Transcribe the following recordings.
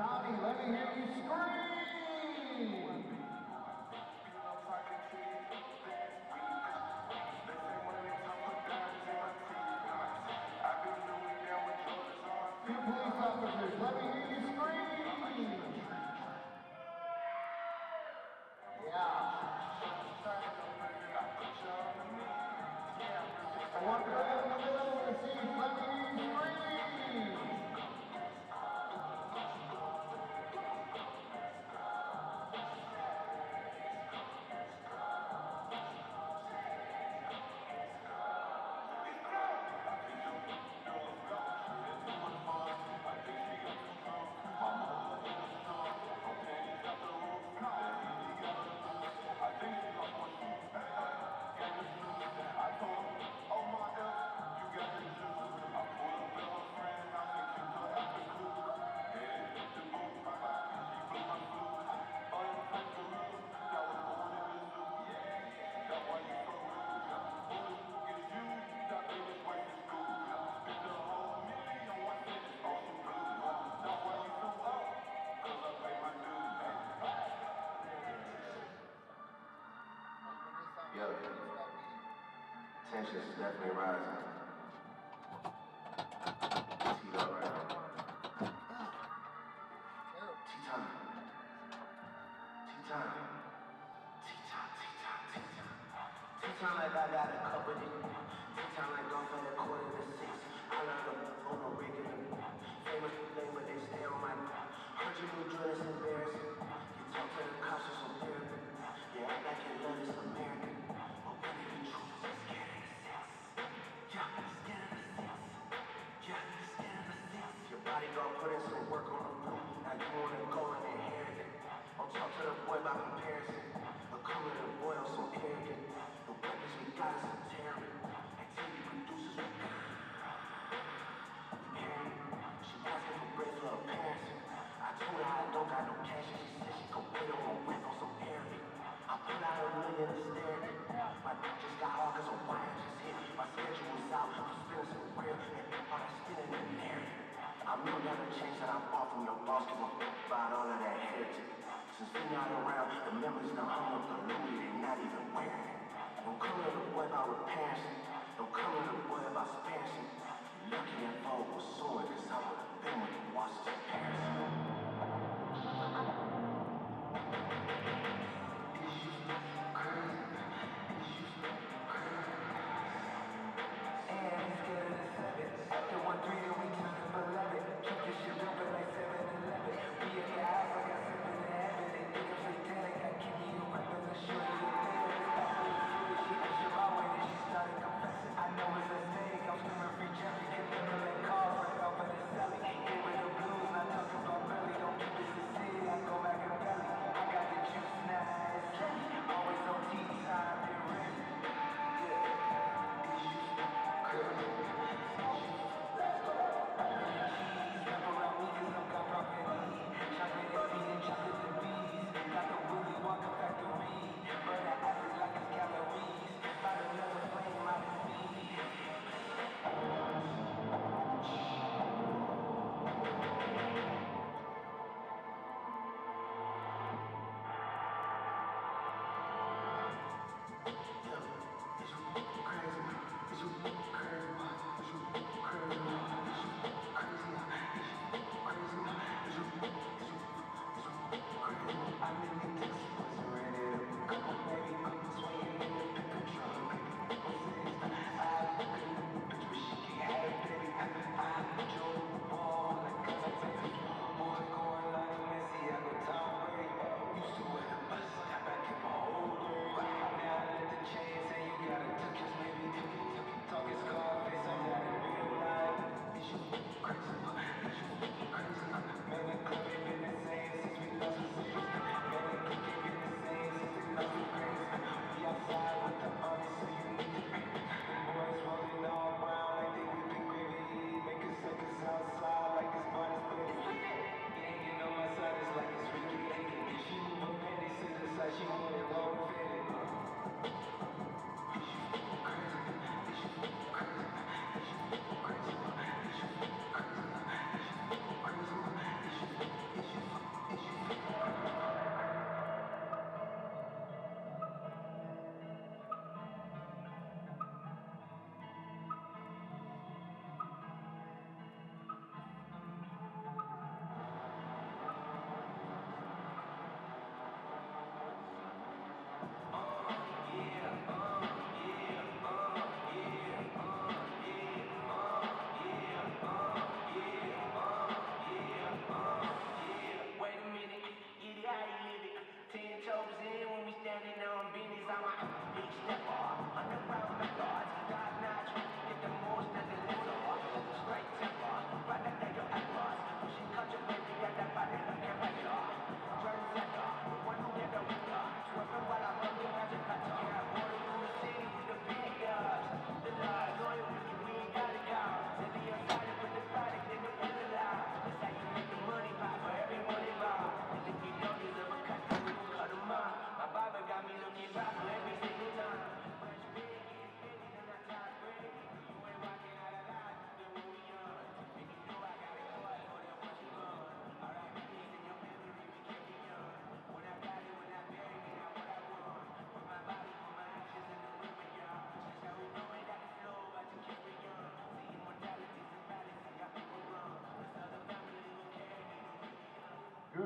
Tommy, let me hear you scream! You police officers, let me hear you scream! Yeah. I want to go in the middle of the seats, let me hear you scream! Yo, tension's definitely rising. Teed up right now. Tea time. Tea time. Tea time, tea time, tea time. Tea time like I got a cup of it. Tea time like I'm for the 5:45. I learned them on no regular. Famous name, but they stay on my. Heard you new joint is embarrassing. You talk to the cops for some therapy. You act like you love this American. But when you truth, you're scared of the sex. Yeah, scared of the sex. Yeah, scared of the sex. Your bodyguard put in some work on the boot. Now you wanna go and inherit it. I'll talk to the boy about comparison. But coming to the boy on some arrogant. The weapons we got is some terror. Activity producers we got. She asking for bread for her parents. I told her I don't got no cash and she said she gon' wait on a whip on some arrogant. I pulled out $1 million and stared at it. My dick just got hard cause a wire just hit. My schedule was out, I'm spinning some real and all that spinning in the air. I'm not gonna change that I bought from your boss, give a about all of that heritage. Since we not around, the memories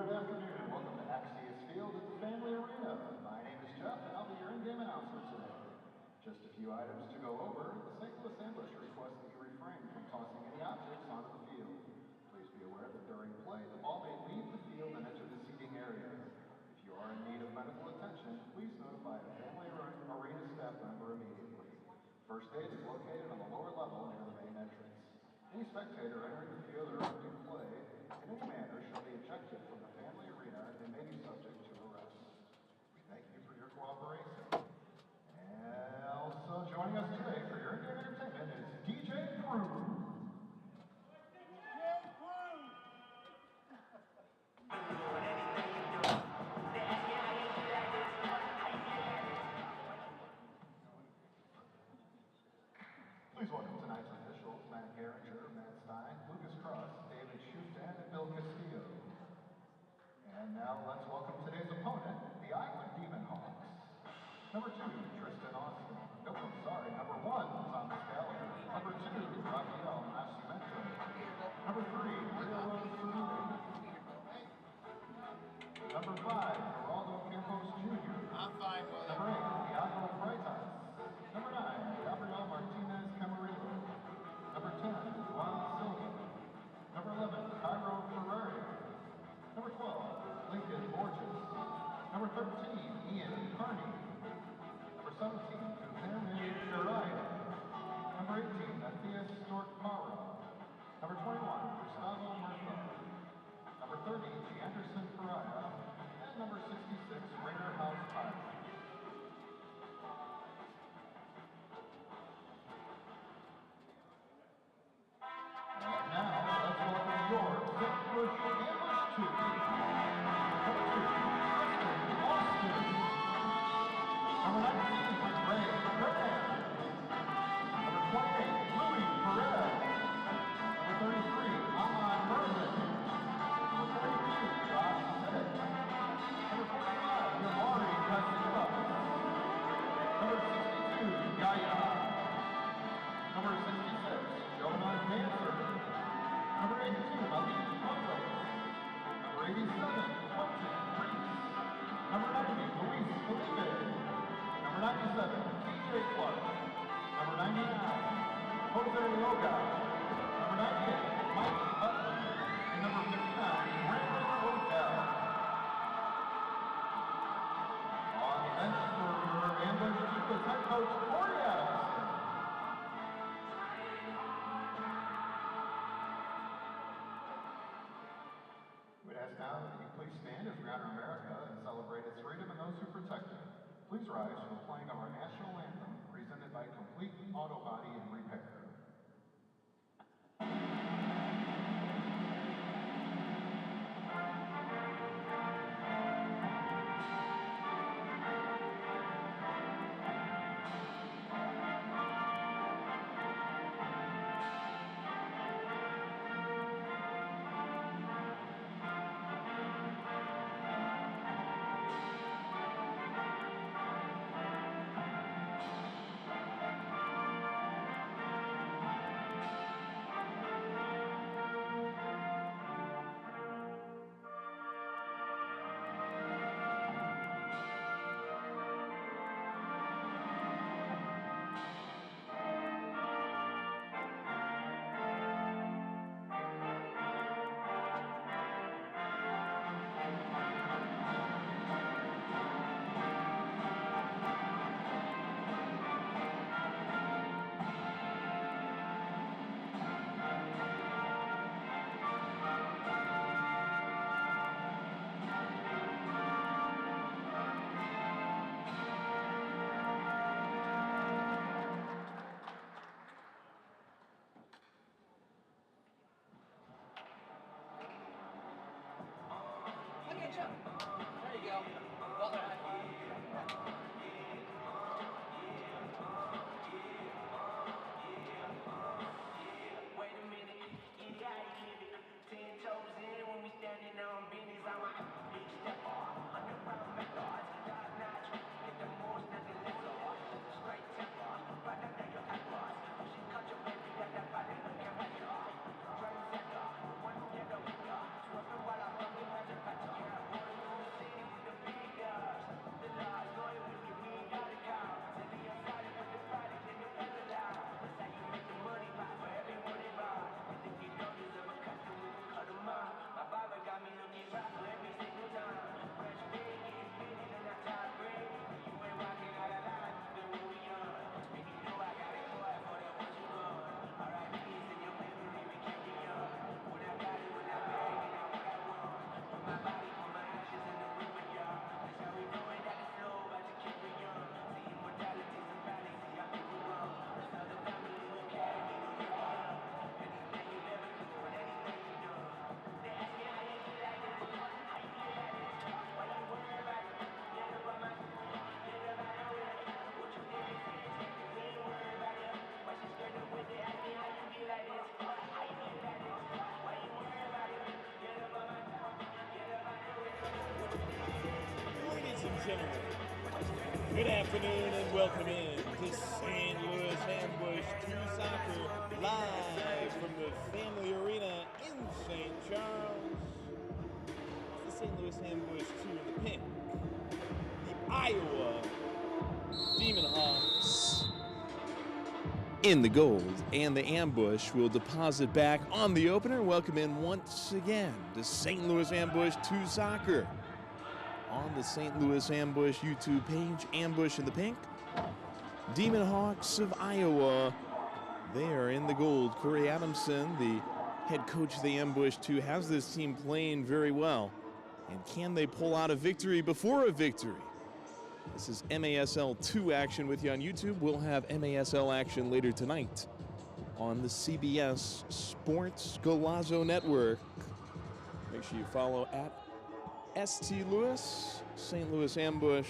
Good afternoon and welcome to Axios Field at the Family Arena. My name is Jeff and I'll be your in-game announcer today. Just a few items to go over. The St. Louis Ambush requests that you refrain from tossing any objects onto the field. Please be aware that during play, the ball may leave the field and enter the seating area. If you are in need of medical attention, please notify a Family Arena staff member immediately. First aid is located on the lower level near the main entrance. Any spectator entering the field or interrupting play in any manner shall be ejected from the Family Arena and may be subject to arrest. We thank you for your cooperation. And also joining us today for your in-game entertainment is DJ Prue. Please welcome tonight's officials, Matt Geringer, Matt Stein, Lucas Cross, David Schuftan, and Bill Castillo. And now let's welcome today's opponent, the Iowa Demon Hawks. Number 2, Tristan Austin. Nope, I'm sorry. Number 1, Thomas Gallagher. Number 2, Rafael Nascimento. Number 3, Rio Sulubi. Number 5, Geraldo Campos Jr. I'm fine with it. Number 8, Iago Freitas. Number 9, Gabriel Martinez Camarillo. Number 10, Juan Silva. Number 11, Cairo Ferrari. Number 12, Lincoln Borges. Number 13, Ian Carney. Number 17, Guilherme Ferreira. Number 18, Matthias Stork-Para. Number 21, Gustavo Murphy. Number 30, Anderson Pereira. And number 66, Rainer House Pirates. And now, let's welcome your St. Louis Ambush 2. Number 2, Tristan Austin. Number 19, Ray Burnham. Number 28, Louis Perez. Number 33, Ahmad Merlin. Number 42, Josh Sitt. Number 45, Yamari Casillas. Number 62, Gaia. Number 66, Jonah Dancer. Number 82, Malik Condos. Number 87, Quentin Reese. Number 90, Luis Felipe. Number 97, TJ Clark. Number 99, Jose Loga. Number 98, Mike Butler. And number 59, Brandon Odell. On the bench for your Ambush Chief is head coach Corey Adams. We'd ask now that you please stand as we honor America and celebrate its freedom and those who protect it. Please rise for the playing of our national anthem, presented by Complete Auto Body and Repair. gentlemen, good afternoon and welcome in to St. Louis Ambush 2 Soccer, live from the Family Arena in St. Charles. The St. Louis Ambush 2 in the pink, the Iowa Demon Hawks in the gold, and the Ambush will deposit back on the opener. Welcome in once again to St. Louis Ambush 2 Soccer. On the St. Louis Ambush YouTube page, Ambush in the pink, Demon Hawks of Iowa, they are in the gold. Corey Adamson, the head coach of the Ambush 2, has this team playing very well. And can they pull out a victory before a victory? This is MASL 2 action with you on YouTube. We'll have MASL action later tonight on the CBS Sports Golazo Network. Make sure you follow at ST Louis, St. Louis Ambush,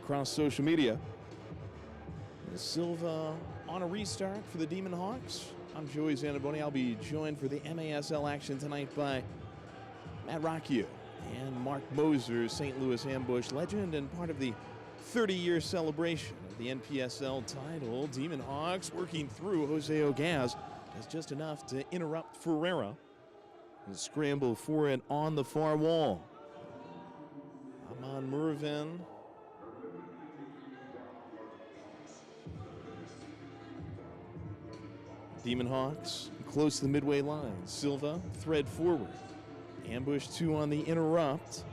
across social media. Silva on a restart for the Demon Hawks. I'm Joey Zanaboni. I'll be joined for the MASL action tonight by Matt Rocchio and Mark Moser, St. Louis Ambush legend and part of the 30-year celebration of the NPSL title. Demon Hawks working through. Jose Ogaz does just enough to interrupt Ferreira. And scramble for it on the far wall. Amon Mervin. Demon Hawks close to the midway line. Silva thread forward. Ambush 2 on the interrupt.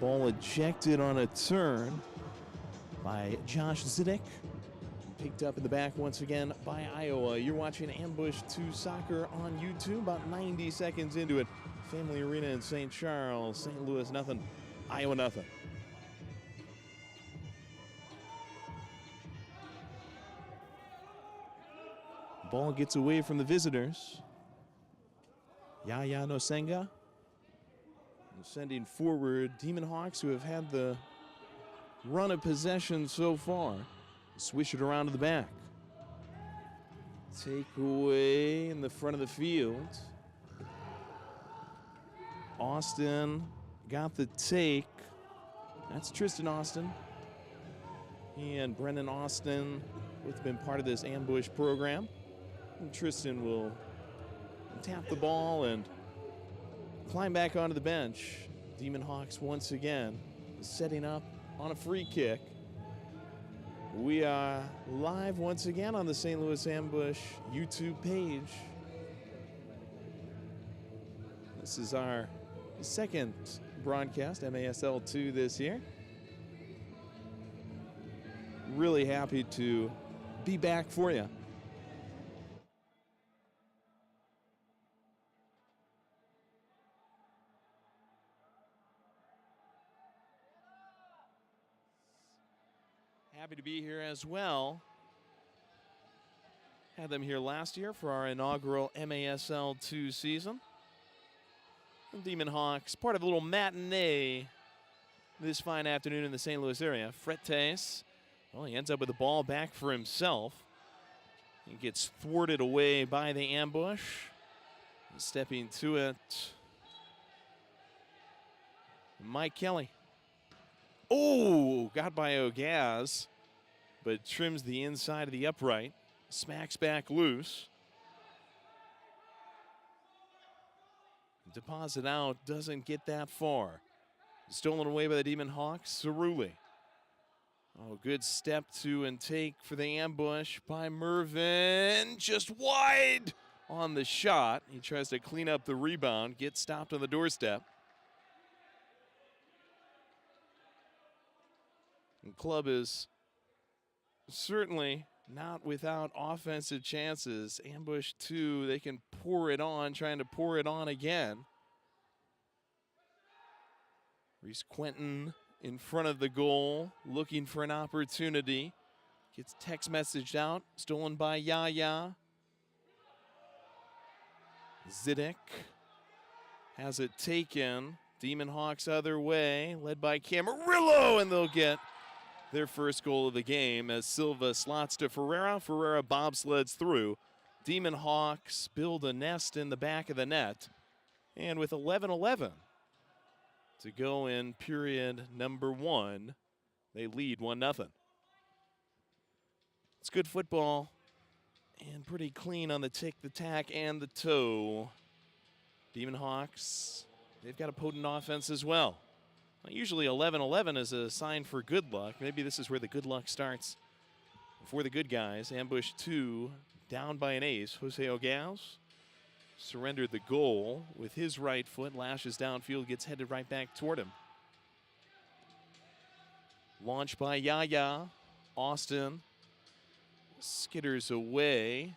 Ball ejected on a turn by Josh Zidek. Picked up in the back once again by Iowa. You're watching Ambush 2 Soccer on YouTube. About 90 seconds into it. Family Arena in St. Charles. St. Louis nothing. Iowa nothing. Ball gets away from the visitors. Yaya Nosenga. Sending forward Demon Hawks, who have had the run of possession so far. Swish it around to the back. Take away in the front of the field. Austin got the take. That's Tristan Austin. He and Brendan Austin both been part of this ambush program. And Tristan will tap the ball and climb back onto the bench. Demon Hawks once again setting up on a free kick. We are live once again on the St. Louis Ambush YouTube page. This is our second broadcast, MASL 2 this year. Really happy to be back for you. Happy to be here as well. Had them here last year for our inaugural MASL 2 season. And Demon Hawks, part of a little matinee this fine afternoon in the St. Louis area. Fretes, well, he ends up with the ball back for himself. He gets thwarted away by the ambush. Stepping to it, Mike Kelly. Oh, got by Ogaz, but trims the inside of the upright. Smacks back loose. Deposit out, doesn't get that far. Stolen away by the Demon Hawks, Cerulli. Oh, good step to and take for the ambush by Mervin. Just wide on the shot. He tries to clean up the rebound, gets stopped on the doorstep. And club is certainly not without offensive chances. Ambush 2, they can pour it on, trying to pour it on again. Reese Quentin in front of the goal, looking for an opportunity. Gets text messaged out, stolen by Yaya. Zidek has it taken. Demon Hawks other way, led by Camarillo, and they'll get their first goal of the game as Silva slots to Ferreira. Ferreira bobsleds through. Demon Hawks build a nest in the back of the net. And with 11-11 to go in period number 1. They lead 1-0. It's good football and pretty clean on the tick, the tack, and the toe. Demon Hawks, they've got a potent offense as well. Usually 11-11 is a sign for good luck. Maybe this is where the good luck starts for the good guys. Ambush 2, down by an ace. Jose Ogaz surrendered the goal with his right foot, lashes downfield, gets headed right back toward him. Launched by Yaya. Austin skitters away.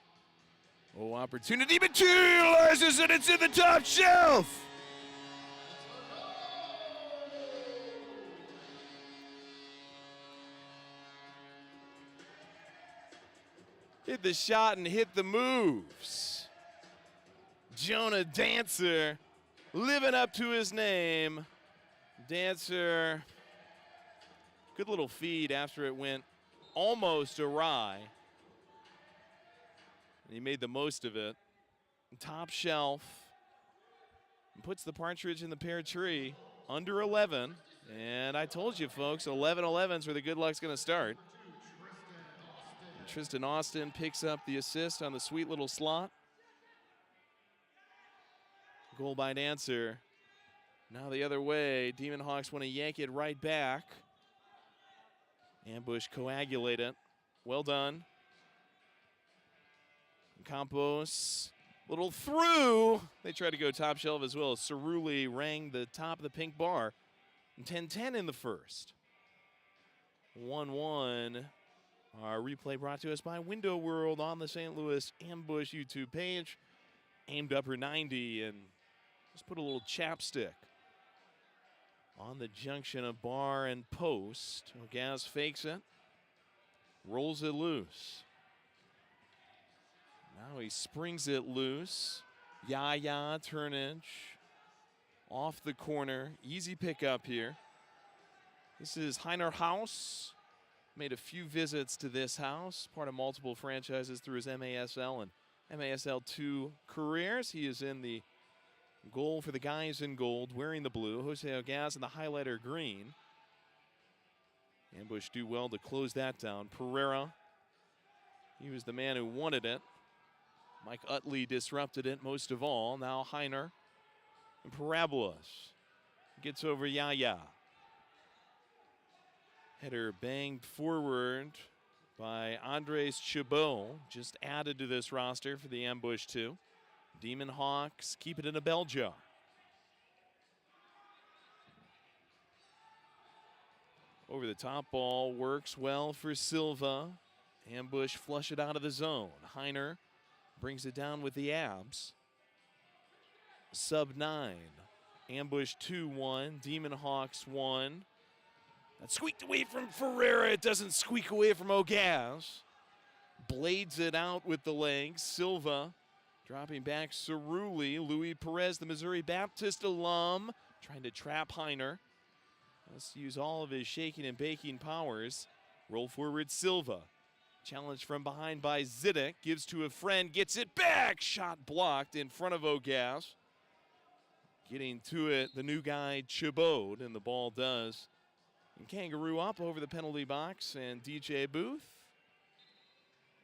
Oh, opportunity materializes, and it's in the top shelf. Hit the shot and hit the moves. Jonah Dancer living up to his name. Dancer, good little feed after it went almost awry. And he made the most of it. Top shelf. And puts the partridge in the pear tree. Under 11. And I told you, folks, 11-11 is where the good luck's going to start. And Tristan Austin picks up the assist on the sweet little slot. Goal by Dancer. Now the other way. Demon Hawks want to yank it right back. Ambush coagulate it. Well done. Campos, little through. They tried to go top shelf as well. Cerulli rang the top of the pink bar. 10-10 in the first. 1-1. Our replay brought to us by Window World on the St. Louis Ambush YouTube page. Aimed upper 90 and just put a little chapstick on the junction of bar and post. Ogaz fakes it. Rolls it loose. Now he springs it loose. Yaya turnage. Off the corner. Easy pickup here. This is Heiner House. Made a few visits to this house. Part of multiple franchises through his MASL and MASL2 careers. He is in the goal for the guys in gold, wearing the blue. Jose Ogaz in the highlighter green. Ambush do well to close that down. Pereira, he was the man who wanted it. Mike Utley disrupted it most of all. Now Heiner and Parabolas gets over Yaya. Header banged forward by Andres Chabot, just added to this roster for the Ambush 2. Demon Hawks keep it in a bell jar. Over the top ball works well for Silva. Ambush flush it out of the zone. Heiner brings it down with the abs. Sub 9. Ambush 2-1. Demon Hawks 1. That squeaked away from Ferreira. It doesn't squeak away from Ogaz. Blades it out with the legs. Silva dropping back. Cerulli. Louis Perez, the Missouri Baptist alum, trying to trap Heiner. Let's use all of his shaking and baking powers. Roll forward Silva. Challenged from behind by Zidek. Gives to a friend. Gets it back. Shot blocked in front of Ogaz. Getting to it, the new guy Chabot, and the ball does. And Kangaroo up over the penalty box, and DJ Booth.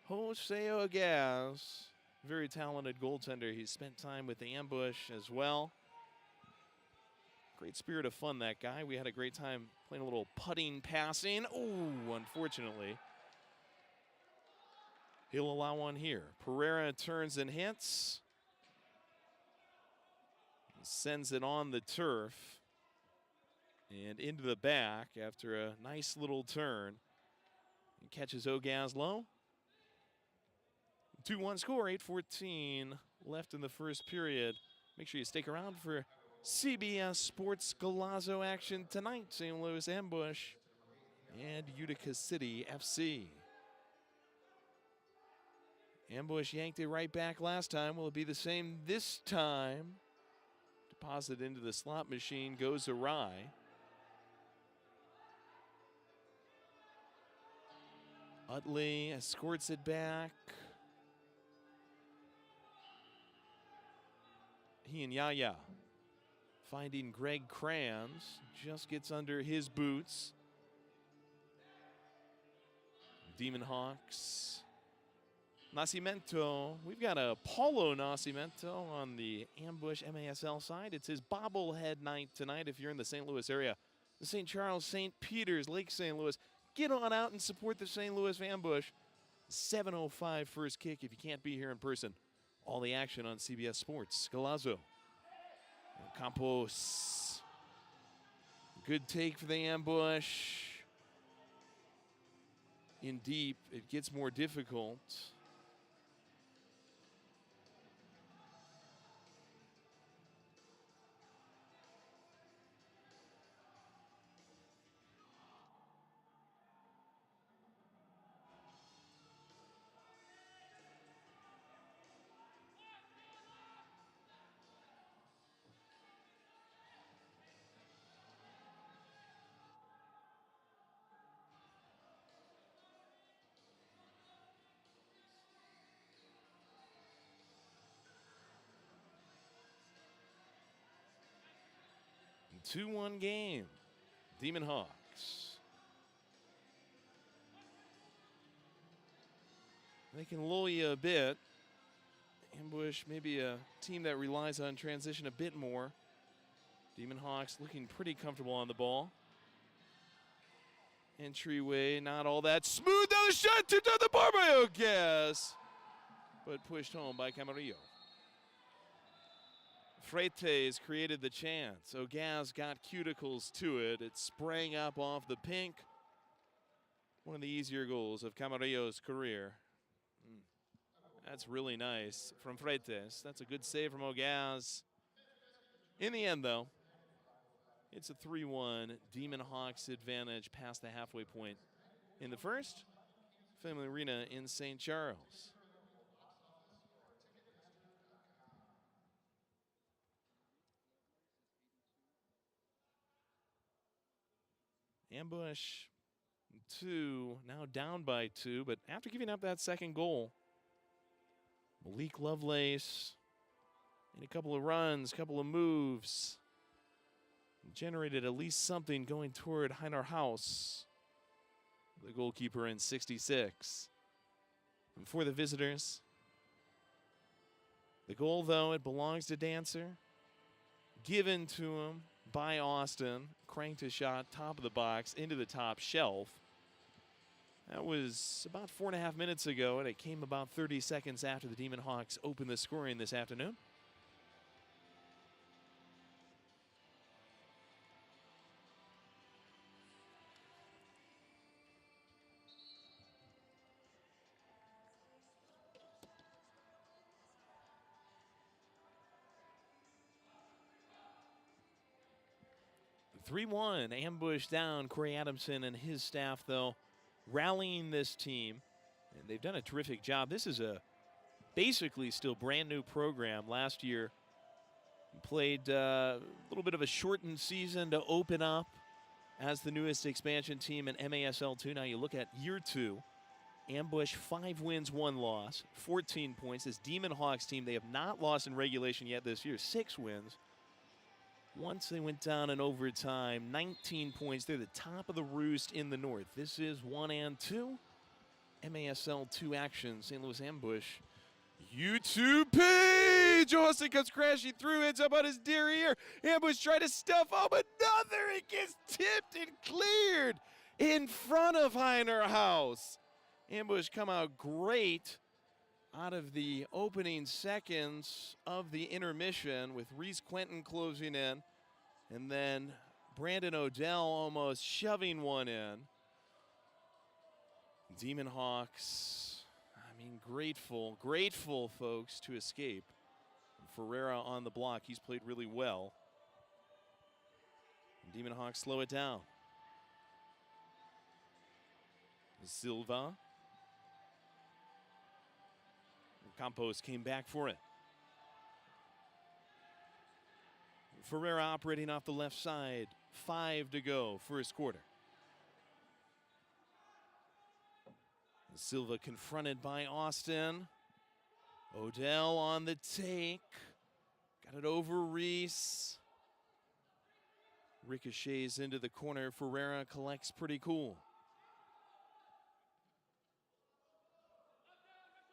Jose Ogaz, very talented goaltender. He's spent time with the Ambush as well. Great spirit of fun, that guy. We had a great time playing a little putting, passing. Oh, unfortunately. He'll allow one here. Pereira turns and hits. Sends it on the turf and into the back after a nice little turn. And catches Ogaz low. 2-1 score, 8:14 left in the first period. Make sure you stick around for CBS Sports Golazo action tonight. St. Louis Ambush and Utica City FC. Ambush yanked it right back last time. Will it be the same this time? Deposit into the slot machine goes awry. Utley escorts it back. He and Yaya finding Greg Kranz. Just gets under his boots. Demon Hawks. Nascimento. We've got a Paulo Nascimento on the Ambush MASL side. It's his bobblehead night tonight if you're in the St. Louis area. The St. Charles, St. Peter's, Lake St. Louis. Get on out and support the St. Louis Ambush. 7:05 first kick if you can't be here in person. All the action on CBS Sports. Scalazzo. Campos. Good take for the Ambush. In deep, it gets more difficult. A 2-1 game. Demon Hawks. They can lull you a bit. Ambush, maybe a team that relies on transition a bit more. Demon Hawks looking pretty comfortable on the ball. Entryway, not all that smooth. Down the shot, tipped on the bar by Ogas, but pushed home by Camarillo. Freites created the chance. Ogaz got cuticles to it. It sprang up off the pink. One of the easier goals of Camarillo's career. That's really nice from Freites. That's a good save from Ogaz. In the end, though, it's a 3-1 Demon Hawks advantage past the halfway point in the first. Family Arena in St. Charles. Ambush 2, now down by 2, but after giving up that second goal, Malik Lovelace made a couple of runs, couple of moves, generated at least something going toward Heiner House, the goalkeeper in 66. And for the visitors, the goal, though, it belongs to Dancer, given to him by Austin, cranked a shot top of the box into the top shelf. That was about 4.5 minutes ago, and it came about 30 seconds after the Demon Hawks opened the scoring this afternoon. The 3-1, Ambush down. Corey Adamson and his staff, though, rallying this team, and they've done a terrific job. This is a basically still brand new program. Last year played a little bit of a shortened season to open up as the newest expansion team in MASL 2. Now you look at year 2, Ambush 5 wins, 1 loss, 14 points. This Demon Hawks team, they have not lost in regulation yet this year, 6 wins. Once they went down in overtime, 19 points. They're the top of the roost in the north. This is 1 and 2. MASL 2 action. St. Louis Ambush. YouTube page! Austin comes crashing through, ends up on his derriere. Ambush trying to stuff up another. It gets tipped and cleared in front of Heiner House. Ambush come out great out of the opening seconds of the intermission with Reese Quentin closing in, and then Brandon Odell almost shoving one in. Demon Hawks, I mean, grateful folks to escape. Ferreira on the block, he's played really well. Demon Hawks slow it down. Silva. Campos came back for it. Ferreira operating off the left side. 5 to go, first quarter. Silva confronted by Austin. Odell on the take. Got it over Reese. Ricochets into the corner. Ferreira collects pretty cool.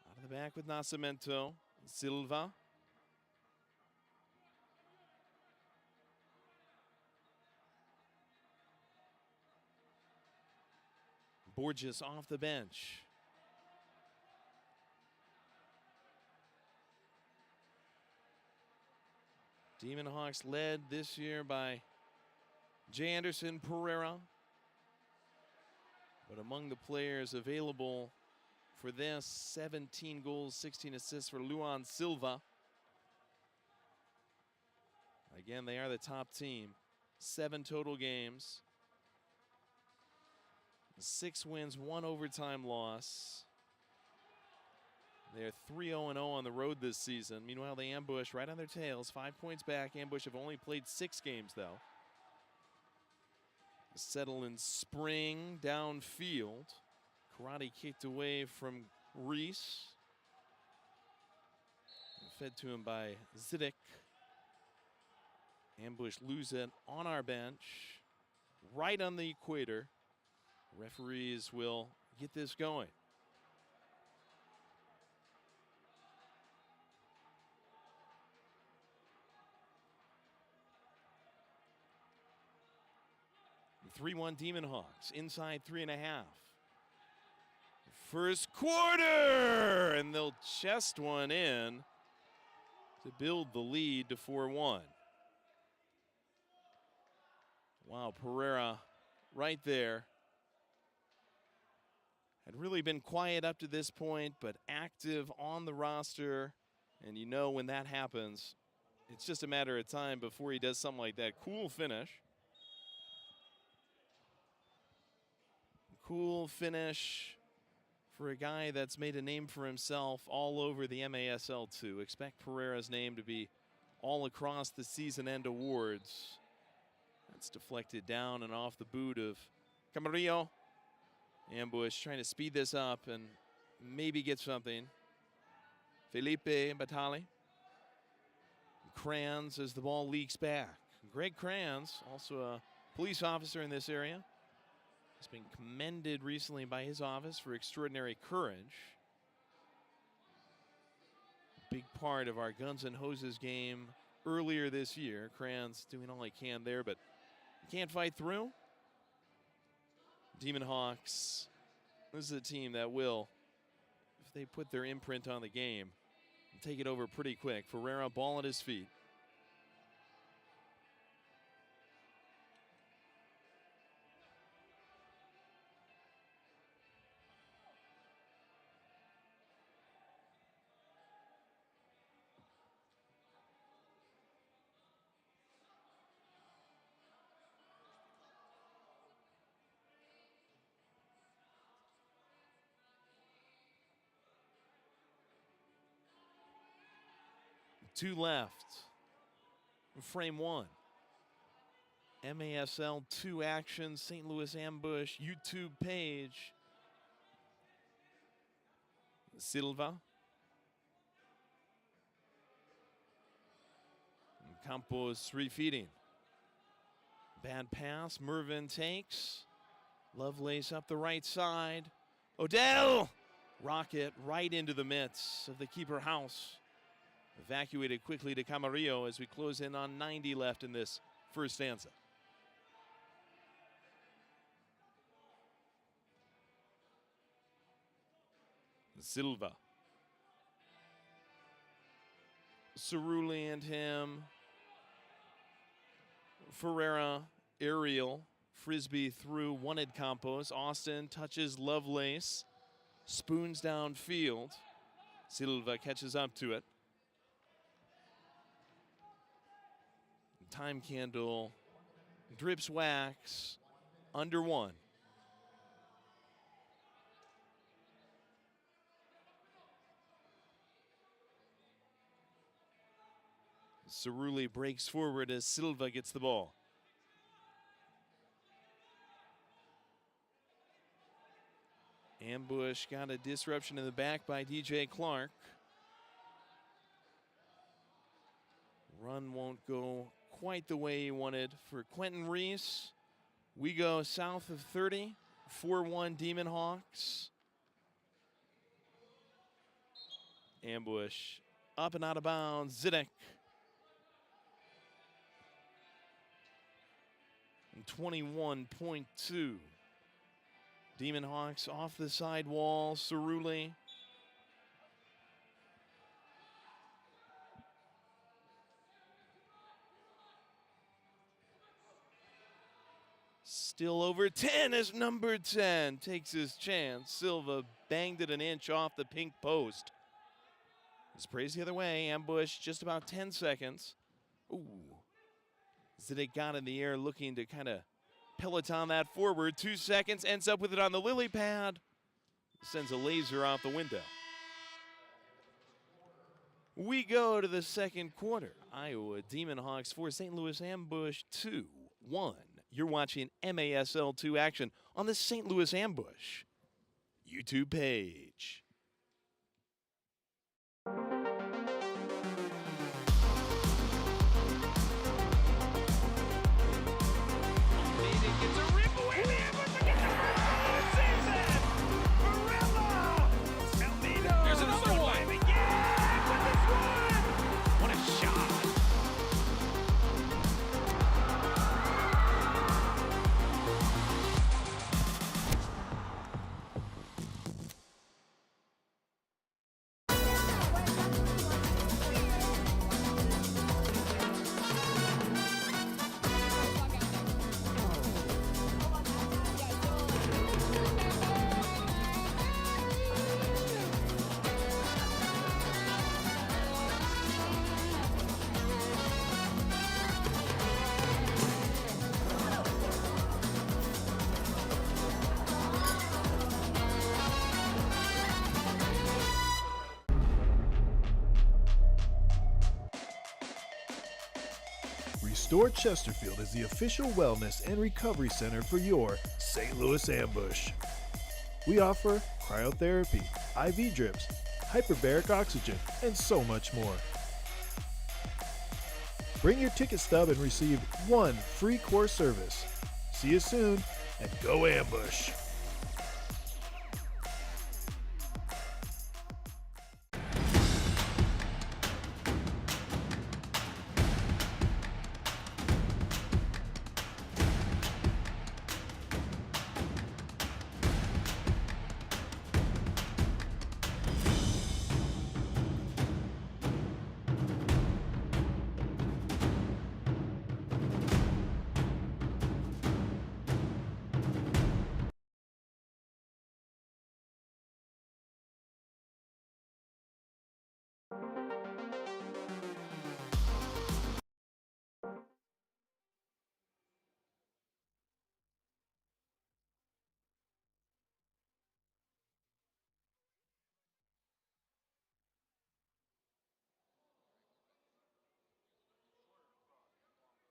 Out of the back with Nascimento. Silva. Borges off the bench. Demon Hawks led this year by J. Anderson Pereira. But among the players available for this, 17 goals, 16 assists for Luan Silva. Again, they are the top team. 7 total games. 6 wins, 1 overtime loss. They're 3-0-0 on the road this season. Meanwhile, the Ambush right on their tails. 5 points back. Ambush have only played 6 games, though. Settle in spring downfield. Karate kicked away from Reese. Fed to him by Zidek. Ambush lose it on our bench. Right on the equator. Referees will get this going. The 3-1 Demon Hawks, inside 3.5. First quarter, and they'll chest one in to build the lead to 4-1. Wow, Pereira right there. Had really been quiet up to this point, but active on the roster. And you know when that happens, it's just a matter of time before he does something like that. Cool finish. Cool finish for a guy that's made a name for himself all over the MASL2. Expect Pereira's name to be all across the season-end awards. That's deflected down and off the boot of Camarillo. Ambush trying to speed this up and maybe get something. Felipe Batali. Kranz as the ball leaks back. Greg Kranz, also a police officer in this area, has been commended recently by his office for extraordinary courage. Big part of our Guns and Hoses game earlier this year. Kranz doing all he can there, but can't fight through. Demon Hawks, this is a team that will, if they put their imprint on the game, take it over pretty quick. Ferreira, ball at his feet. Two left. Frame one. MASL 2 action, St. Louis Ambush YouTube page. Silva. And Campos refeeding. Bad pass. Mervin takes. Lovelace up the right side. Odell! Rocket right into the midst of the keeper house. Evacuated quickly to Camarillo as we close in on 90 left in this first stanza. Silva. Cerulli and him. Ferreira, aerial. Frisbee through, wanted Campos. Austin touches Lovelace. Spoons downfield. Silva catches up to it. Time candle drips wax under 1. Cerulli breaks forward as Silva gets the ball. Ambush got a disruption in the back by DJ Clark. Run won't go quite the way he wanted. For Quentin Reese, we go south of 30, 4-1 Demon Hawks. Ambush up and out of bounds, Zidek. And 21.2. Demon Hawks off the sidewall, Cerulli. Still over 10 as number 10 takes his chance. Silva banged it an inch off the pink post. Sprays the other way. Ambush just about 10 seconds. Ooh. Zidek got in the air looking to kind of peloton that forward. 2 seconds. Ends up with it on the lily pad. Sends a laser out the window. We go to the second quarter. Iowa Demon Hawks 4, St. Louis Ambush 2-1. You're watching MASL 2 action on the St. Louis Ambush YouTube page. Restore Chesterfield is the official wellness and recovery center for your St. Louis Ambush. We offer cryotherapy, IV drips, hyperbaric oxygen, and so much more. Bring your ticket stub and receive 1 free core service. See you soon, and go Ambush!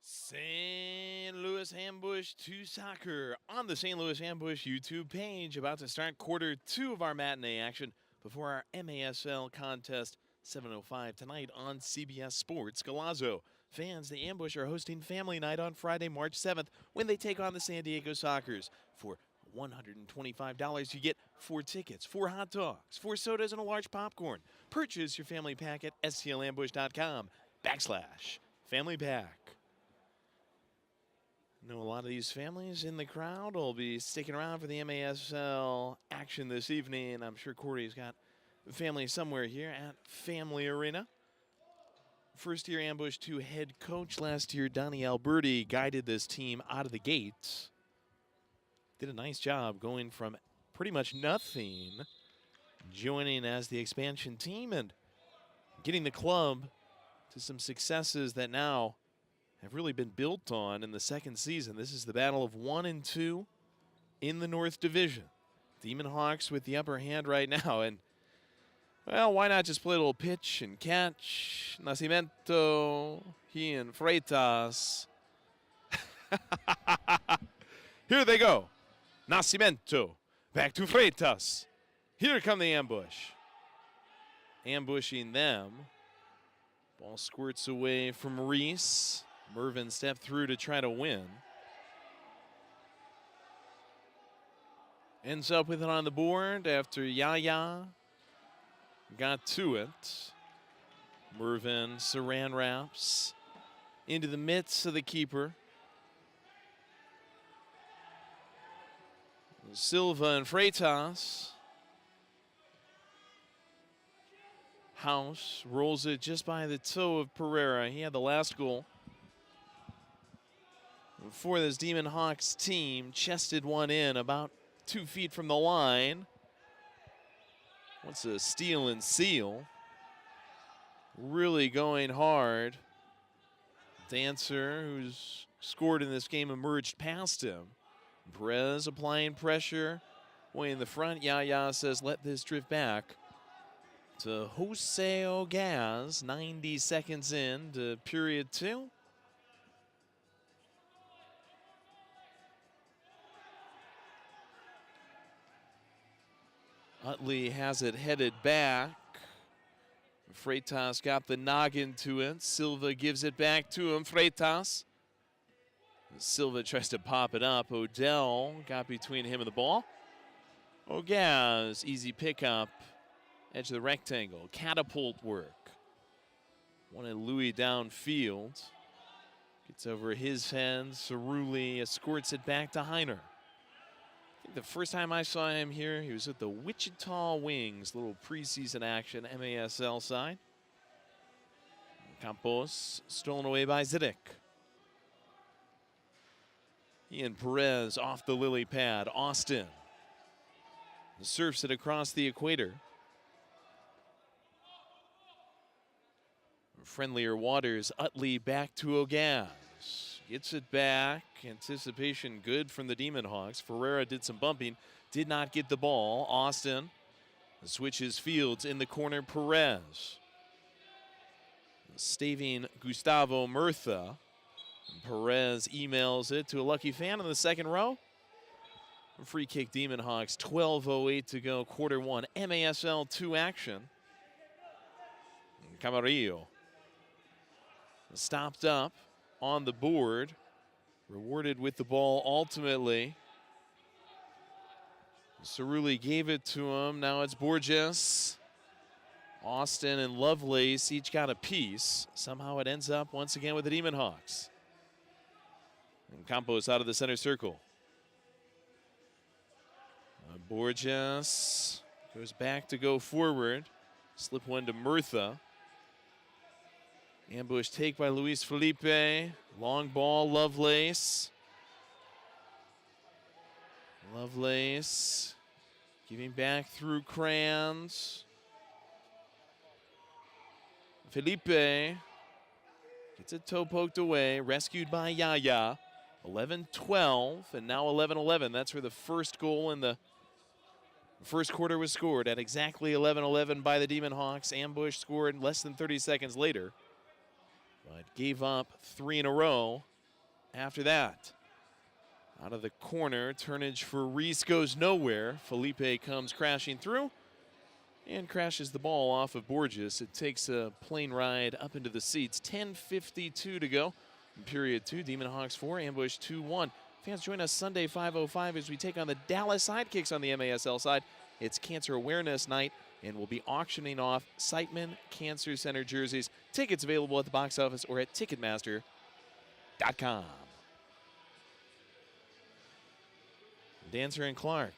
St. Louis Ambush 2 soccer on the St. Louis Ambush YouTube page. About to start quarter 2 of our matinee action before our MASL contest. 7:05 tonight on CBS Sports. Galazzo fans, the Ambush are hosting family night on Friday, March 7th when they take on the San Diego Sockers. For $125, you get 4 tickets, 4 hot dogs, 4 sodas, and a large popcorn. Purchase your family pack at stlambush.com/family pack. I know a lot of these families in the crowd will be sticking around for the MASL action this evening. I'm sure Corey's got family somewhere here at Family Arena. First-year Ambush 2 head coach last year, Donnie Alberti, guided this team out of the gates. Did a nice job going from pretty much nothing, joining as the expansion team and getting the club to some successes that now have really been built on in the second season. This is the battle of 1 and 2 in the North Division. Demon Hawks with the upper hand right now, and well, why not just play a little pitch and catch? Nascimento, he and Freitas. Here they go. Nascimento, back to Freitas. Here come the Ambush. Ambushing them. Ball squirts away from Reese. Mervin stepped through to try to win. Ends up with it on the board after Yaya got to it. Mervin saran wraps into the midst of the keeper. Silva and Freitas. House rolls it just by the toe of Pereira. He had the last goal for this Demon Hawks team. Chested one in about 2 feet from the line. Wants a steal and seal. Really going hard. Dancer, who's scored in this game, emerged past him. Perez applying pressure. Way in the front. Yaya says, let this drift back to Jose Ogaz. 90 seconds in to period 2. Utley has it headed back. Freitas got the noggin to it. Silva gives it back to him. Freitas. Silva tries to pop it up. Odell got between him and the ball. Ogaz, easy pickup. Edge of the rectangle. Catapult work. Wanted Louis downfield. Gets over his head. Cerulli escorts it back to Heiner. I think the first time I saw him here, he was at the Wichita Wings. Little preseason action, MASL side. Campos stolen away by Zidek. Ian Perez off the lily pad. Austin surfs it across the equator. Friendlier waters. Utley back to Ogaz. Gets it back. Anticipation good from the Demon Hawks. Ferreira did some bumping. Did not get the ball. Austin switches fields in the corner. Perez staving Gustavo Murtha. Perez emails it to a lucky fan in the second row. Free kick Demon Hawks. 12:08 to go. Quarter 1. MASL 2 action. Camarillo stopped up on the board. Rewarded with the ball ultimately. Cerulli gave it to him. Now it's Borges. Austin and Lovelace each got a piece. Somehow it ends up once again with the Demon Hawks. And Campos out of the center circle. Borges goes back to go forward. Slip one to Murtha. Ambush take by Luis Felipe. Long ball, Lovelace. Lovelace giving back through Crayons. Felipe gets a toe poked away. Rescued by Yaya. 11-12 and now 11-11. That's where the first goal in the first quarter was scored at exactly 11-11 by the Demon Hawks. Ambush scored less than 30 seconds later, but gave up 3 in a row after that. Out of the corner, turnage for Reese goes nowhere. Felipe comes crashing through and crashes the ball off of Borges. It takes a plane ride up into the seats. 10:52 to go in period 2. Demon Hawks 4, Ambush 2-1. Fans, join us Sunday 5:05 as we take on the Dallas Sidekicks on the MASL side. It's Cancer Awareness Night, and we'll be auctioning off Siteman Cancer Center jerseys. Tickets available at the box office or at Ticketmaster.com. Dancer and Clark.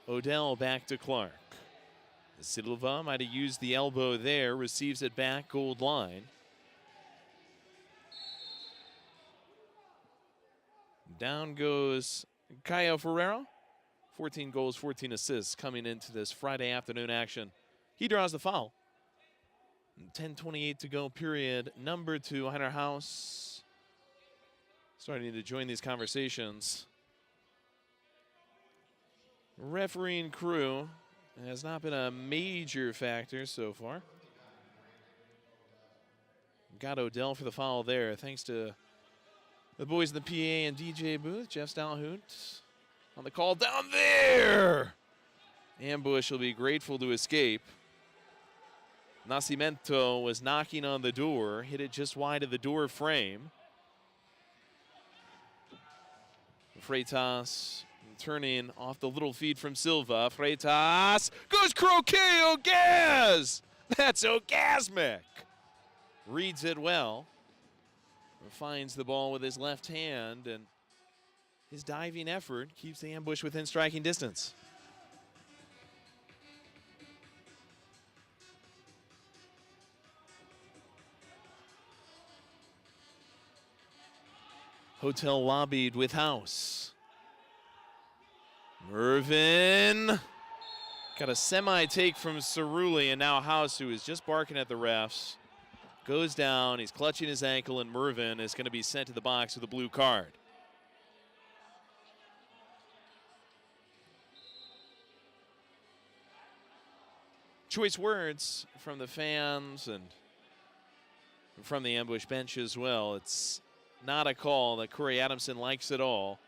Odell back to Clark. Silva might have used the elbow there. Receives it back, gold line. Down goes Caio Ferreira. 14 goals, 14 assists coming into this Friday afternoon action. He draws the foul. 10:28 to go, period number 2. Heiner House starting to join these conversations. Refereeing crew has not been a major factor so far. Got Odell for the foul there, thanks to the boys in the PA and DJ booth. Jeff Stalhoot on the call down there. Ambush will be grateful to escape. Nascimento was knocking on the door, hit it just wide of the door frame. Freitas turning off the little feed from Silva. Freitas goes croquet, Ogaz! That's orgasmic. Reads it well. Finds the ball with his left hand, and his diving effort keeps the ambush within striking distance. Hotel lobbied with House. Mervin got a semi-take from Cerulli, and now House, who is just barking at the refs, goes down. He's clutching his ankle, and Mervin is going to be sent to the box with a blue card. Choice words from the fans and from the ambush bench as well. It's not a call that Corey Adamson likes at all.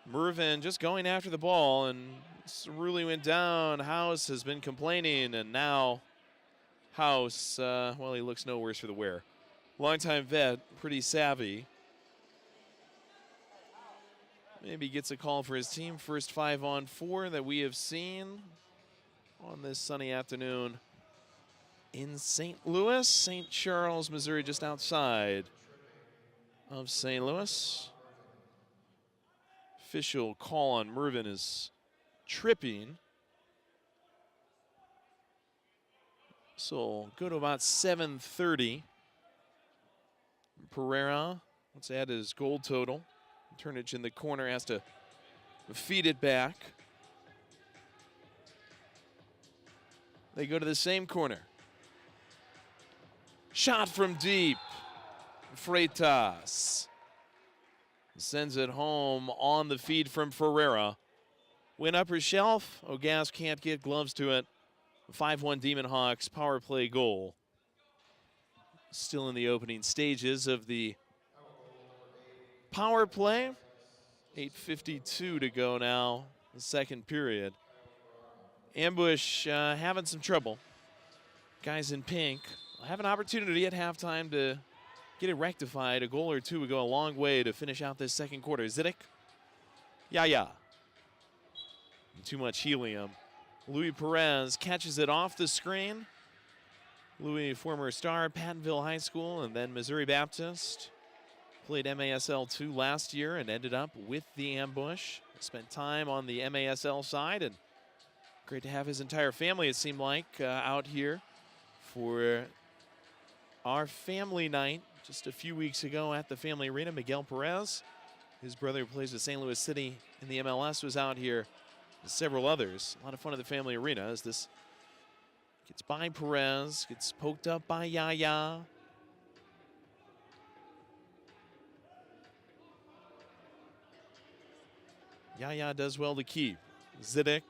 Mervin just going after the ball, and Cerulli went down. House has been complaining, and now House, well, he looks no worse for the wear. Longtime vet, pretty savvy. Maybe gets a call for his team. First 5-on-4 that we have seen on this sunny afternoon in St. Louis. St. Charles, Missouri, just outside of St. Louis. Official call on Mervin is tripping. So go to about 7:30. Pereira, let's add his goal total. Turnage in the corner has to feed it back. They go to the same corner. Shot from deep. Freitas sends it home on the feed from Ferreira. Win upper shelf. Ogaz can't get gloves to it. 5-1 Demon Hawks power play goal. Still in the opening stages of the power play. 8:52 to go now, the second period. Ambush having some trouble. Guys in pink have an opportunity at halftime to get it rectified. A goal or two would go a long way to finish out this second quarter. Zidek. Yeah. Too much helium. Louis Perez catches it off the screen. Louis, former star, Pattonville High School and then Missouri Baptist. Played MASL 2 last year and ended up with the ambush. Spent time on the MASL side, and great to have his entire family, it seemed like, out here for our family night just a few weeks ago at the Family Arena. Miguel Perez, his brother who plays with St. Louis City in the MLS, was out here. Several others. A lot of fun at the Family Arena as this gets by Perez, gets poked up by Yaya. Yaya does well to keep. Zidek.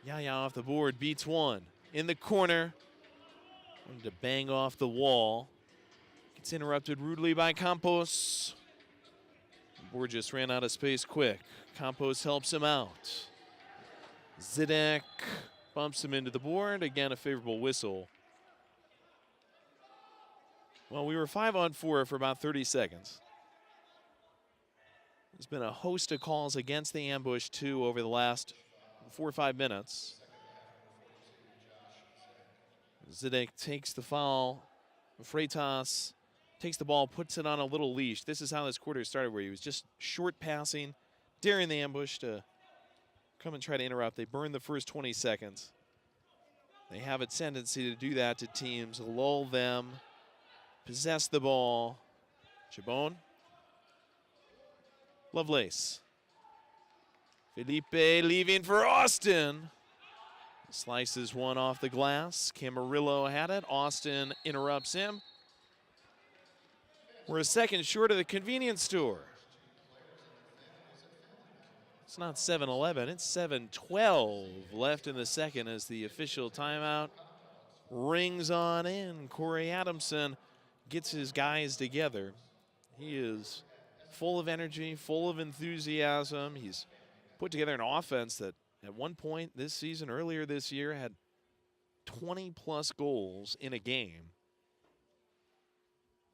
Yaya off the board, beats one. In the corner. Wanted to bang off the wall. Gets interrupted rudely by Campos. Borges ran out of space quick. Campos helps him out. Zidek bumps him into the board. Again, a favorable whistle. Well, we were 5-on-4 for about 30 seconds. There's been a host of calls against the ambush, too, over the last 4 or 5 minutes. Zidek takes the foul. Freitas takes the ball, puts it on a little leash. This is how this quarter started, where he was just short passing, daring the ambush to come and try to interrupt. They burn the first 20 seconds. They have a tendency to do that to teams, lull them, possess the ball. Chabon. Lovelace. Felipe leaving for Austin. Slices one off the glass. Camarillo had it. Austin interrupts him. We're a second short of the convenience store. It's not 7-11, it's 7-12 left in the second as the official timeout rings on in. Corey Adamson gets his guys together. He is full of energy, full of enthusiasm. He's put together an offense that at one point this season, earlier this year, had 20-plus goals in a game.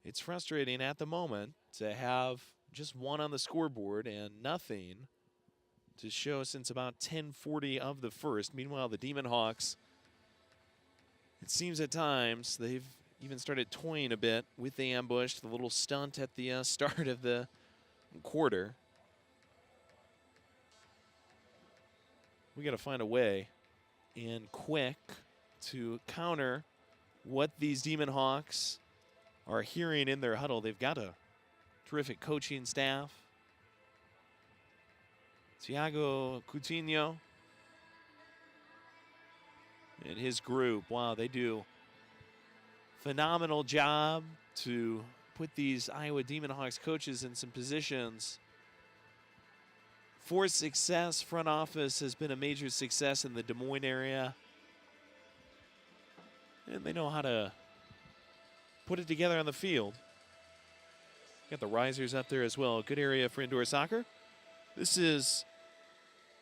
It's frustrating at the moment to have just one on the scoreboard and nothing to show since about 10:40 of the first. Meanwhile, the Demon Hawks, it seems at times they've even started toying a bit with the ambush, the little stunt at the start of the quarter. We got to find a way, and quick, to counter what these Demon Hawks are hearing in their huddle. They've got a terrific coaching staff. Thiago Coutinho and his group, wow, they do a phenomenal job to put these Iowa Demon Hawks coaches in some positions for success. Front office has been a major success in the Des Moines area, and they know how to put it together on the field. Got the risers up there as well. Good area for indoor soccer. This is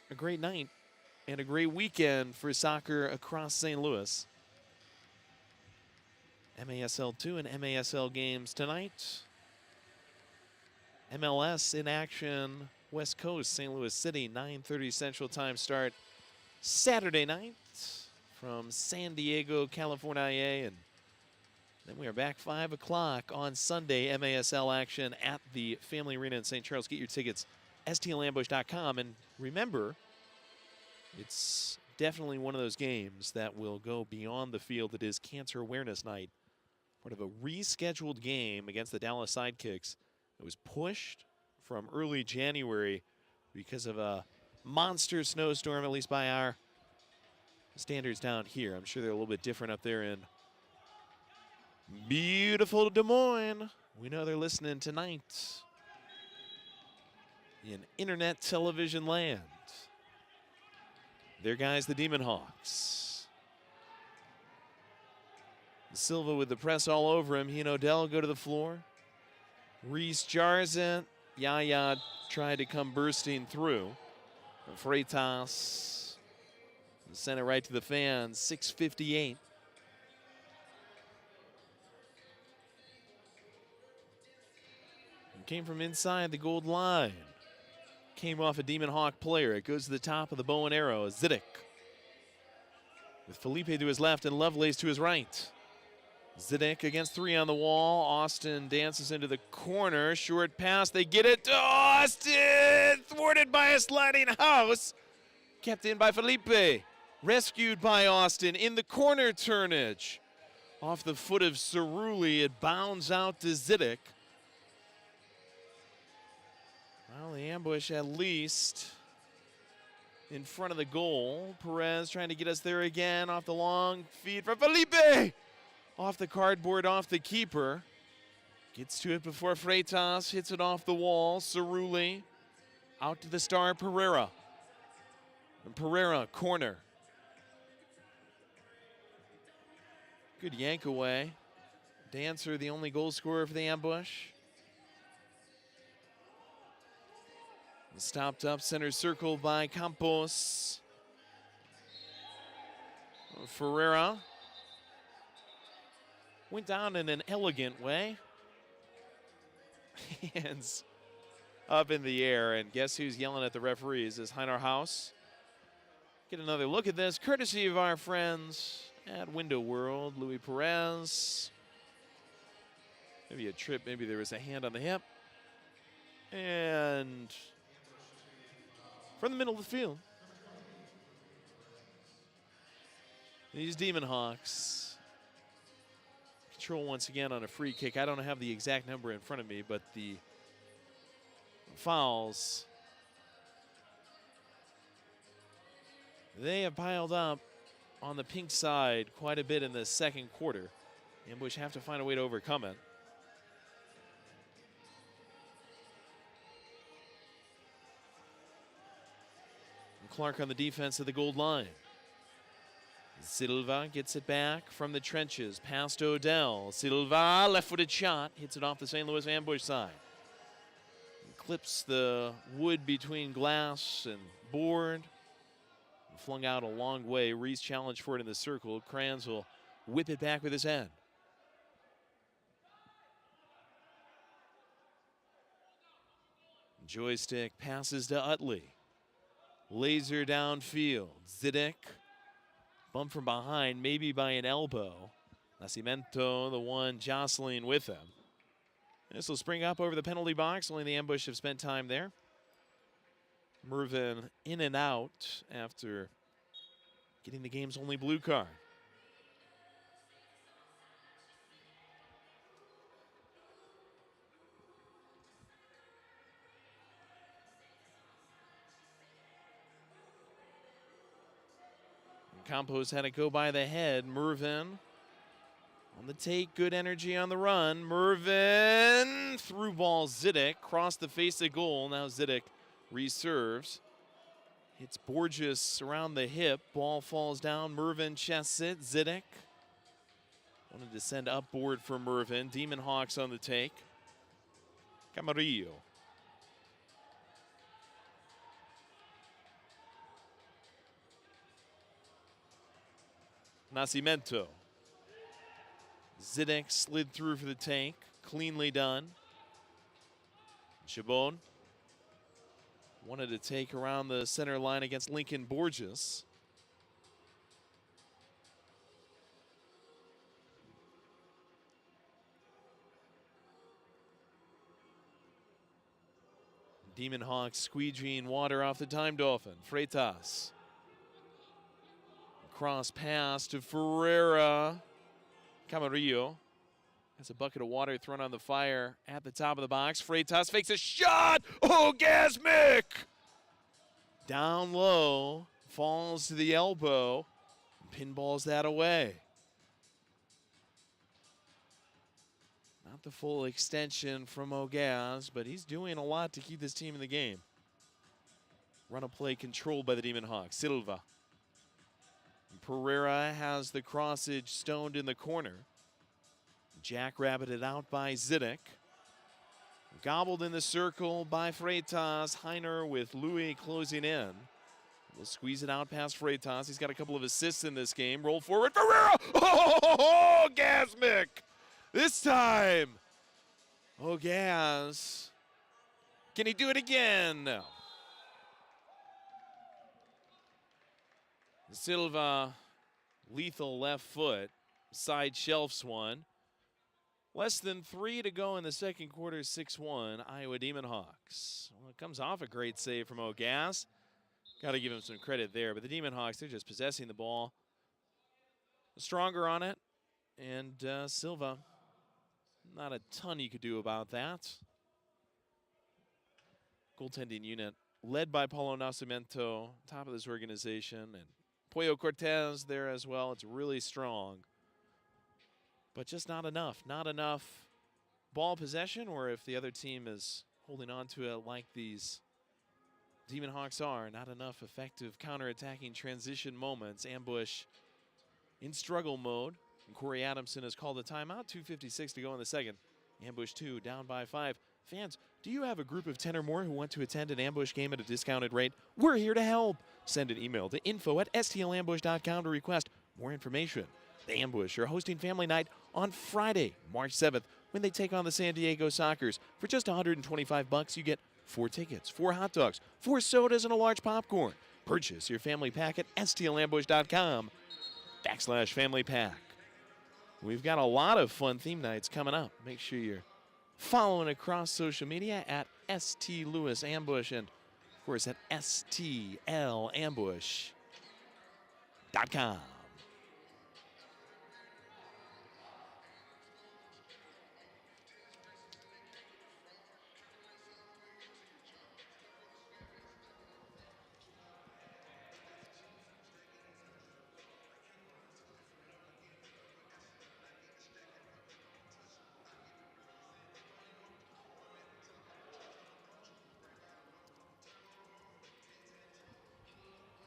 a great night and a great weekend for soccer across St. Louis. MASL 2 and MASL games tonight. MLS in action, West Coast, St. Louis City, 9:30 Central Time start Saturday night from San Diego, California. And then we are back 5 o'clock on Sunday, MASL action at the Family Arena in St. Charles. Get your tickets, stlambush.com. And remember, it's definitely one of those games that will go beyond the field. It is Cancer Awareness Night, part of a rescheduled game against the Dallas Sidekicks. It was pushed from early January because of a monster snowstorm, at least by our standards down here. I'm sure they're a little bit different up there in beautiful Des Moines. We know they're listening tonight in internet television land. There, guys, the Demon Hawks. Silva with the press all over him. He and Odell go to the floor. Reese jars it. Yaya tried to come bursting through. Freitas sent it right to the fans. 6:58. Came from inside the gold line. Came off a Demon Hawk player. It goes to the top of the bow and arrow. Zidek with Felipe to his left and Lovelace to his right. Zidek against 3 on the wall. Austin dances into the corner. Short pass. They get it to Austin. Thwarted by a sliding house. Kept in by Felipe. Rescued by Austin in the corner turnage. Off the foot of Cerulli. It bounds out to Zidek. Well, the ambush at least in front of the goal. Perez trying to get us there again off the long feed from Felipe. Off the cardboard, off the keeper. Gets to it before Freitas hits it off the wall. Cerulli out to the star Pereira. And Pereira, corner. Good yank away. Dancer, the only goal scorer for the ambush. Stopped up, center circle by Campos. Ferreira went down in an elegant way. Hands up in the air, and guess who's yelling at the referees is Heinar House. Get another look at this, courtesy of our friends at Window World. Louis Perez. Maybe a trip, maybe there was a hand on the hip. And from the middle of the field, these Demon Hawks control once again on a free kick. I don't have the exact number in front of me, but the fouls, they have piled up on the pink side quite a bit in the second quarter. Ambush have to find a way to overcome it. Clark on the defense of the gold line. Silva gets it back from the trenches. Past Odell. Silva, left-footed shot. Hits it off the St. Louis ambush side. Clips the wood between glass and board. Flung out a long way. Reese challenged for it in the circle. Kranz will whip it back with his head. Joystick passes to Utley. Laser downfield. Zidek. Bump from behind, maybe by an elbow. Nascimento, the one jostling with him. This will spring up over the penalty box. Only the Ambush have spent time there. Mervin in and out after getting the game's only blue card. Campos had to go by the head. Mervin on the take, good energy on the run. Mervin through ball. Zidek crossed the face of goal. Now Zidek reserves. Hits Borges around the hip. Ball falls down. Mervin chests it. Zidek wanted to send upboard for Mervin. Demon Hawks on the take. Camarillo. Nascimento. Zidek slid through for the tank. Cleanly done. Chabon wanted to take around the center line against Lincoln Borges. Demon Hawks squeegeeing water off the Time Dolphin. Freitas. Cross pass to Ferreira. Camarillo has a bucket of water thrown on the fire at the top of the box. Freitas fakes a shot. Orgasmic! Down low. Falls to the elbow. Pinballs that away. Not the full extension from Ogaz, but he's doing a lot to keep this team in the game. Run of play controlled by the Demon Hawks. Silva. Pereira has the crossage stoned in the corner. Jackrabbited out by Zidek. Gobbled in the circle by Freitas. Heiner with Louis closing in. We'll squeeze it out past Freitas. He's got a couple of assists in this game. Roll forward. Ferreira! Oh, Gasmic! This time, Gaz. Can he do it again? No. Silva, lethal left foot, side shelves one. Less than 3 to go in the second quarter, 6-1, Iowa Demon Hawks. Well, it comes off a great save from Ogaz. Got to give him some credit there, but the Demon Hawks, they're just possessing the ball. Stronger on it, and Silva, not a ton you could do about that. Goaltending unit led by Paulo Nascimento, top of this organization, and Pollo Cortez there as well. It's really strong, but just not enough. Not enough ball possession, or if the other team is holding on to it like these Demon Hawks are, not enough effective counterattacking transition moments. Ambush in struggle mode. And Corey Adamson has called a timeout. 2:56 to go in the second. Ambush 2 down by 5. Fans, do you have a group of 10 or more who want to attend an Ambush game at a discounted rate? We're here to help. Send an email to info@stlambush.com to request more information. The Ambush are hosting Family Night on Friday, March 7th, when they take on the San Diego Sockers. For just $125, you get 4 tickets, 4 hot dogs, 4 sodas, and a large popcorn. Purchase your family pack at stlambush.com/family pack. We've got a lot of fun theme nights coming up. Make sure you're following across social media at ST Lewis Ambush and, of course, at stlambush.com.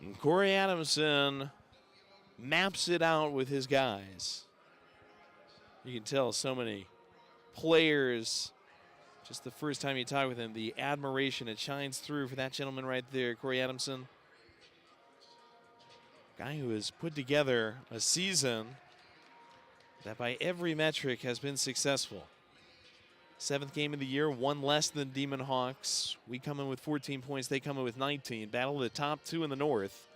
And Corey Adamson maps it out with his guys. You can tell so many players, just the first time you talk with him, the admiration, it shines through for that gentleman right there, Corey Adamson. Guy who has put together a season that by every metric has been successful. 7th game of the year, one less than Demon Hawks. We come in with 14 points, they come in with 19. Battle of the top two in the North.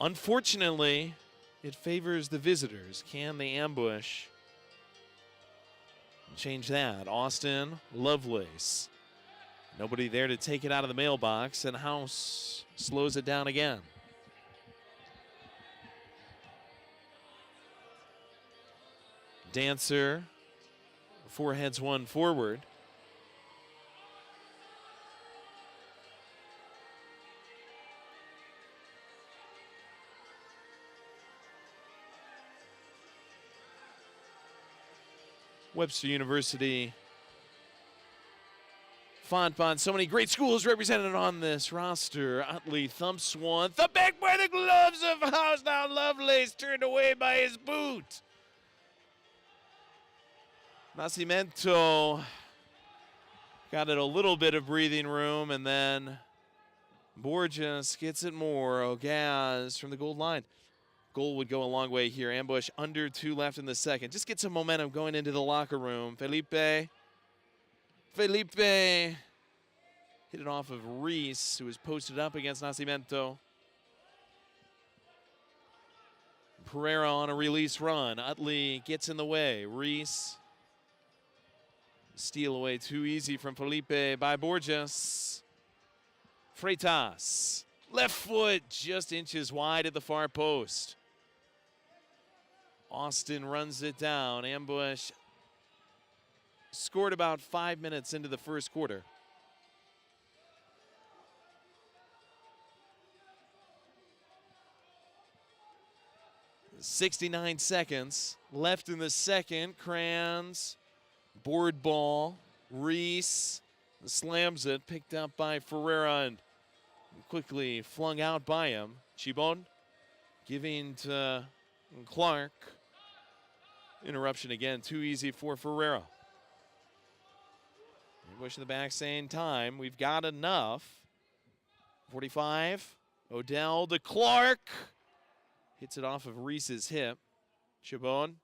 Unfortunately, it favors the visitors. Can the Ambush change that? Austin Lovelace. Nobody there to take it out of the mailbox, and House slows it down again. Dancer, 4 heads, 1 forward. Webster University, Fontbonne, so many great schools represented on this roster. Utley thumps one, thumped back by the gloves of House. Now Lovelace turned away by his boot. Nascimento got it a little bit of breathing room, and then Borges gets it more. Ogaz from the goal line. Goal would go a long way here. Ambush under 2 left in the second. Just get some momentum going into the locker room. Felipe hit it off of Reese, who was posted up against Nascimento. Pereira on a release run. Utley gets in the way. Reese. Steal away too easy from Felipe by Borges. Freitas. Left foot just inches wide at the far post. Austin runs it down. Ambush scored about 5 minutes into the first quarter. .69 seconds left in the second. Kranz, board ball. Reese slams it, picked up by Ferreira and quickly flung out by him. Chibon giving to Clark. Interruption again, too easy for Ferreira. Ambush in the back saying time. We've got enough. 45. Odell to Clark. Hits it off of Reese's hip. Chibon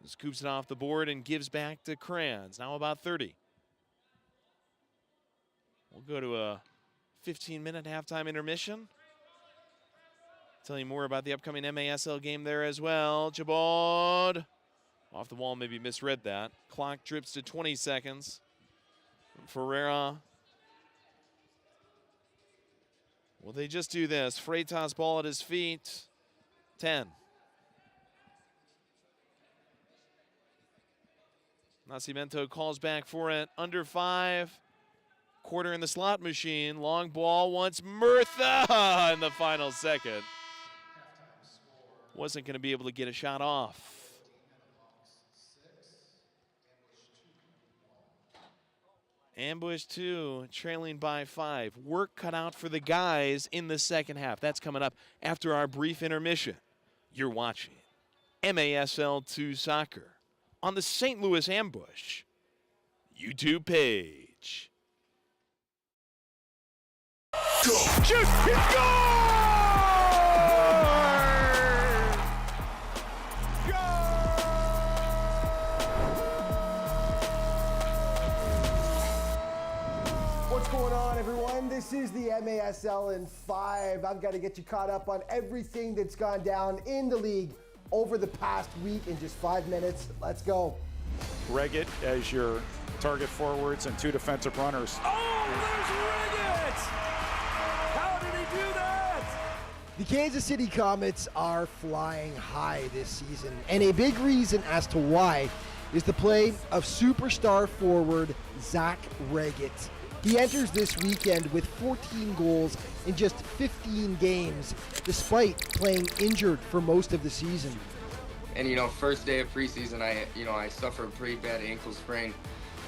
scoops it off the board and gives back to Kranz. Now about 30. We'll go to a 15-minute halftime intermission. Tell you more about the upcoming MASL game there as well. Chabot off the wall, maybe misread that. Clock drips to 20 seconds. Ferreira. Will they just do this? Freitas ball at his feet. 10. Nascimento calls back for it. Under 5. Quarter in the slot machine. Long ball wants Murtha in the final second. Wasn't going to be able to get a shot off. Ambush 2 trailing by 5. Work cut out for the guys in the second half. That's coming up after our brief intermission. You're watching MASL 2 Soccer on the St. Louis Ambush YouTube page. Go! Shoot! It's goal! What's going on, everyone? This is the MASL in 5. I've got to get you caught up on everything that's gone down in the league over the past week in just 5 minutes. Let's go. Reggett as your target forwards and 2 defensive runners. Oh, there's Reggett! How did he do that? The Kansas City Comets are flying high this season, and a big reason as to why is the play of superstar forward Zach Reggett. He enters this weekend with 14 goals in just 15 games, despite playing injured for most of the season. And first day of preseason, I suffered a pretty bad ankle sprain,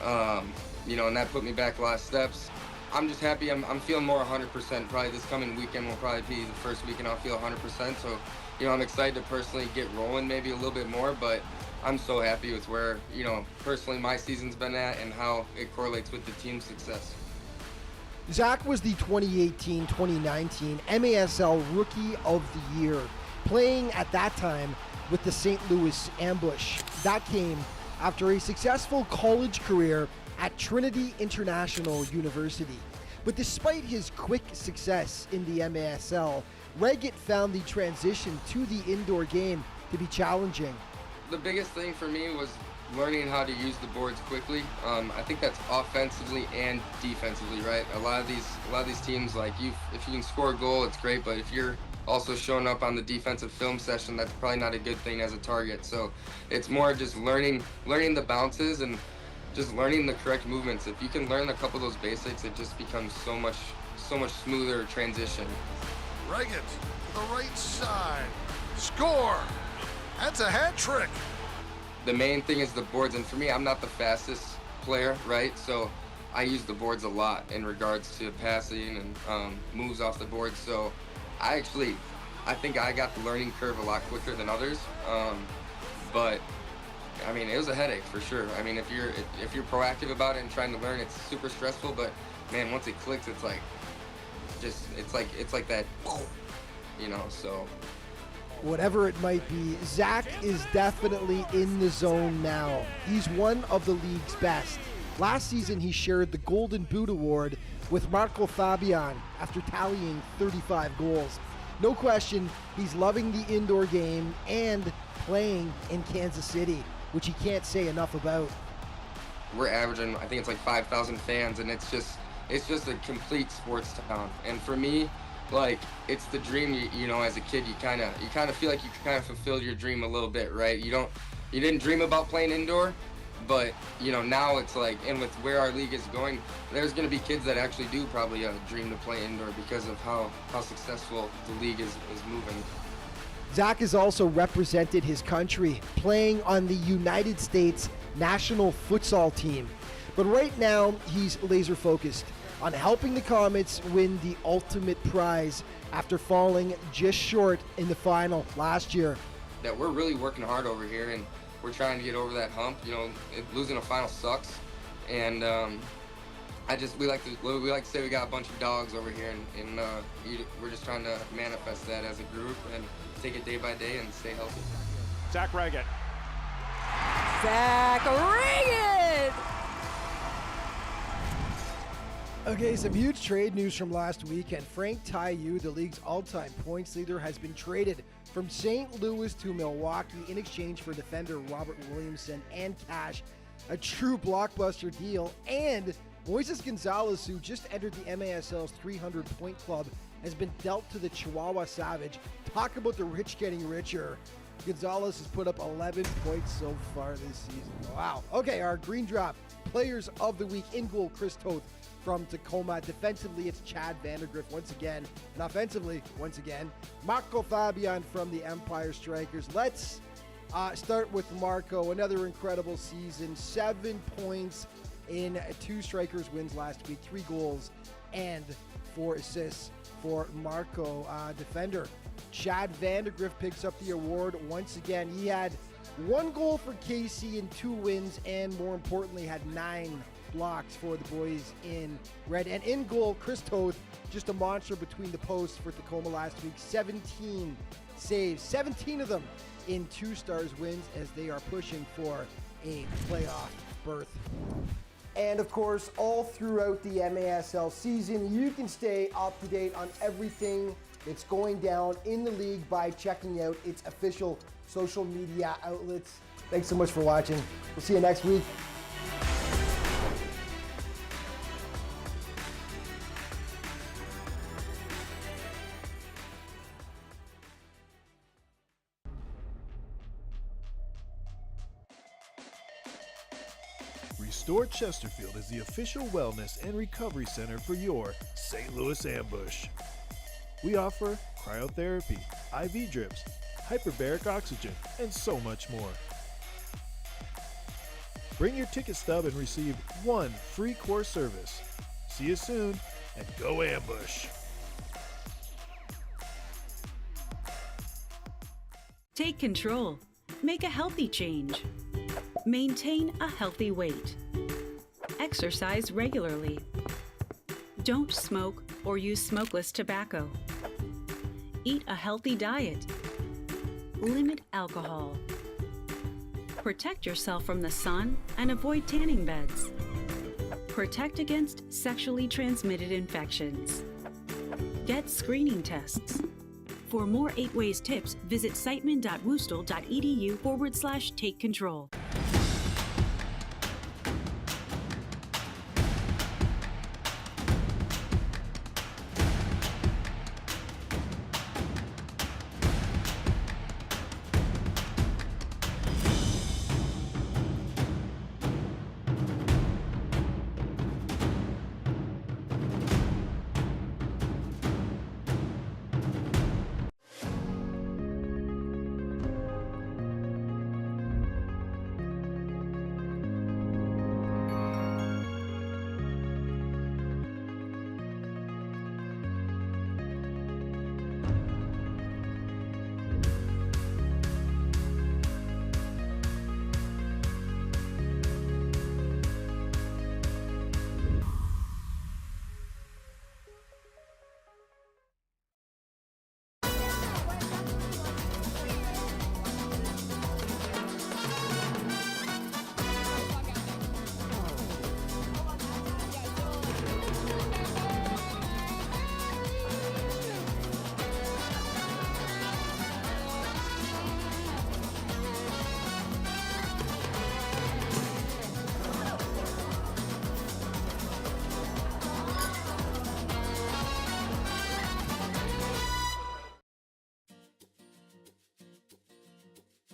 and that put me back a lot of steps. I'm just happy. I'm feeling more 100%. Probably this coming weekend will probably be the first weekend I'll feel 100%. So, I'm excited to personally get rolling maybe a little bit more, but I'm so happy with where, personally my season's been at and how it correlates with the team's success. Zach was the 2018-2019 MASL Rookie of the Year, playing at that time with the St. Louis Ambush. That came after a successful college career at Trinity International University. But despite his quick success in the MASL, Reggett found the transition to the indoor game to be challenging. The biggest thing for me was learning how to use the boards quickly. I think that's offensively and defensively, right? A lot of these teams, like if you can score a goal, it's great, but if you're also showing up on the defensive film session, that's probably not a good thing as a target. So it's more just learning the bounces and just learning the correct movements. If you can learn a couple of those basics, it just becomes so much smoother transition. Reggett to the right side. Score! That's a hat trick. The main thing is the boards, and for me, I'm not the fastest player, right? So I use the boards a lot in regards to passing and moves off the board. So I think I got the learning curve a lot quicker than others. But I mean, it was a headache for sure. I mean, if you're proactive about it and trying to learn, it's super stressful. But man, once it clicks, it's like that, you know. So. Whatever it might be, Zach is definitely in the zone now. He's one of the league's best. Last season, he shared the Golden Boot Award with Marco Fabian after tallying 35 goals. No question, he's loving the indoor game and playing in Kansas City, which he can't say enough about. We're averaging, I think it's like 5,000 fans, and it's just a complete sports town. And for me, like, it's the dream. You know, as a kid, you kind of feel like you kind of fulfilled your dream a little bit, right? You didn't dream about playing indoor, but you know, now it's like, and with where our league is going, there's going to be kids that actually do probably dream to play indoor because of how successful the league is moving. Zach has also represented his country, playing on the United States national futsal team. But right now, he's laser focused on helping the Comets win the ultimate prize after falling just short in the final last year. That we're really working hard over here, and we're trying to get over that hump. You know, losing a final sucks, and we like to say we got a bunch of dogs over here, and we're just trying to manifest that as a group and take it day by day and stay healthy. Zach Reggett. Zach Reggett! Okay, some huge trade news from last weekend. Frank Taiu, the league's all-time points leader, has been traded from St. Louis to Milwaukee in exchange for defender Robert Williamson and cash. A true blockbuster deal. And Moises Gonzalez, who just entered the MASL's 300-point club, has been dealt to the Chihuahua Savage. Talk about the rich getting richer. Gonzalez has put up 11 points so far this season. Wow. Okay, our Green Drop Players of the Week. In goal, Chris Toth from Tacoma. Defensively, it's Chad Vandergriff once again. And offensively, once again, Marco Fabian from the Empire Strikers. Let's start with Marco. Another incredible season. 7 points in 2 Strikers wins last week. 3 goals and 4 assists for Marco. Defender Chad Vandergriff picks up the award once again. He had 1 goal for KC in 2 wins, and more importantly, had 9 blocks for the boys in red. And in goal, Chris Toth, just a monster between the posts for Tacoma last week. 17 saves, 17 of them in 2 Stars wins as they are pushing for a playoff berth. And of course, all throughout the MASL season, you can stay up to date on everything that's going down in the league by checking out its official social media outlets. Thanks so much for watching. We'll see you next week. Restore Chesterfield is the official wellness and recovery center for your St. Louis Ambush. We offer cryotherapy, IV drips, hyperbaric oxygen, and so much more. Bring your ticket stub and receive 1 free course service. See you soon, and go Ambush! Take control. Make a healthy change. Maintain a healthy weight. Exercise regularly. Don't smoke or use smokeless tobacco. Eat a healthy diet. Limit alcohol. Protect yourself from the sun and avoid tanning beds. Protect against sexually transmitted infections. Get screening tests. For more 8 Ways tips, visit siteman.woostel.edu/take control.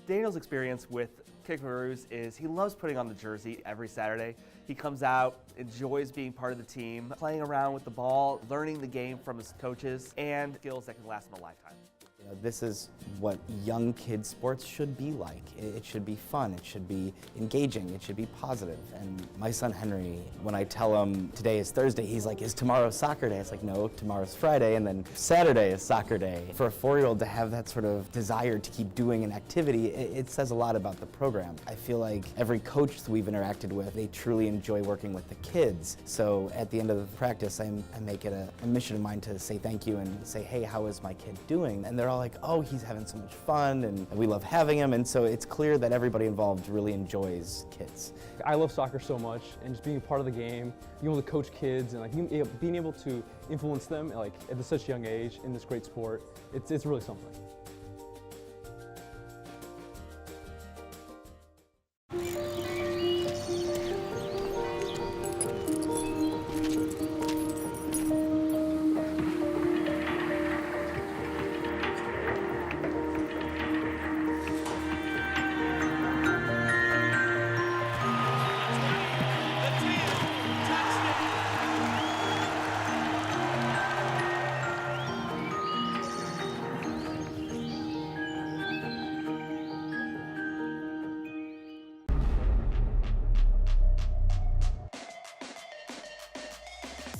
Daniel's experience with Kickaroos is he loves putting on the jersey every Saturday. He comes out, enjoys being part of the team, playing around with the ball, learning the game from his coaches, and skills that can last him a lifetime. You know, this is what young kids sports should be like. It should be fun, it should be engaging, it should be positive. And my son Henry, when I tell him today is Thursday, he's like, is tomorrow soccer day? It's like, no, tomorrow's Friday, and then Saturday is soccer day. For a 4-year-old to have that sort of desire to keep doing an activity, it says a lot about the program. I feel like every coach that we've interacted with, they truly enjoy working with the kids. So at the end of the practice, I make it a mission of mine to say thank you and say, hey, how is my kid doing? And they're all like, oh, he's having so much fun, and we love having him. And so it's clear that everybody involved really enjoys kids. I love soccer so much, and just being a part of the game, being able to coach kids, and like being able to influence them like at such a young age in this great sport, it's really something.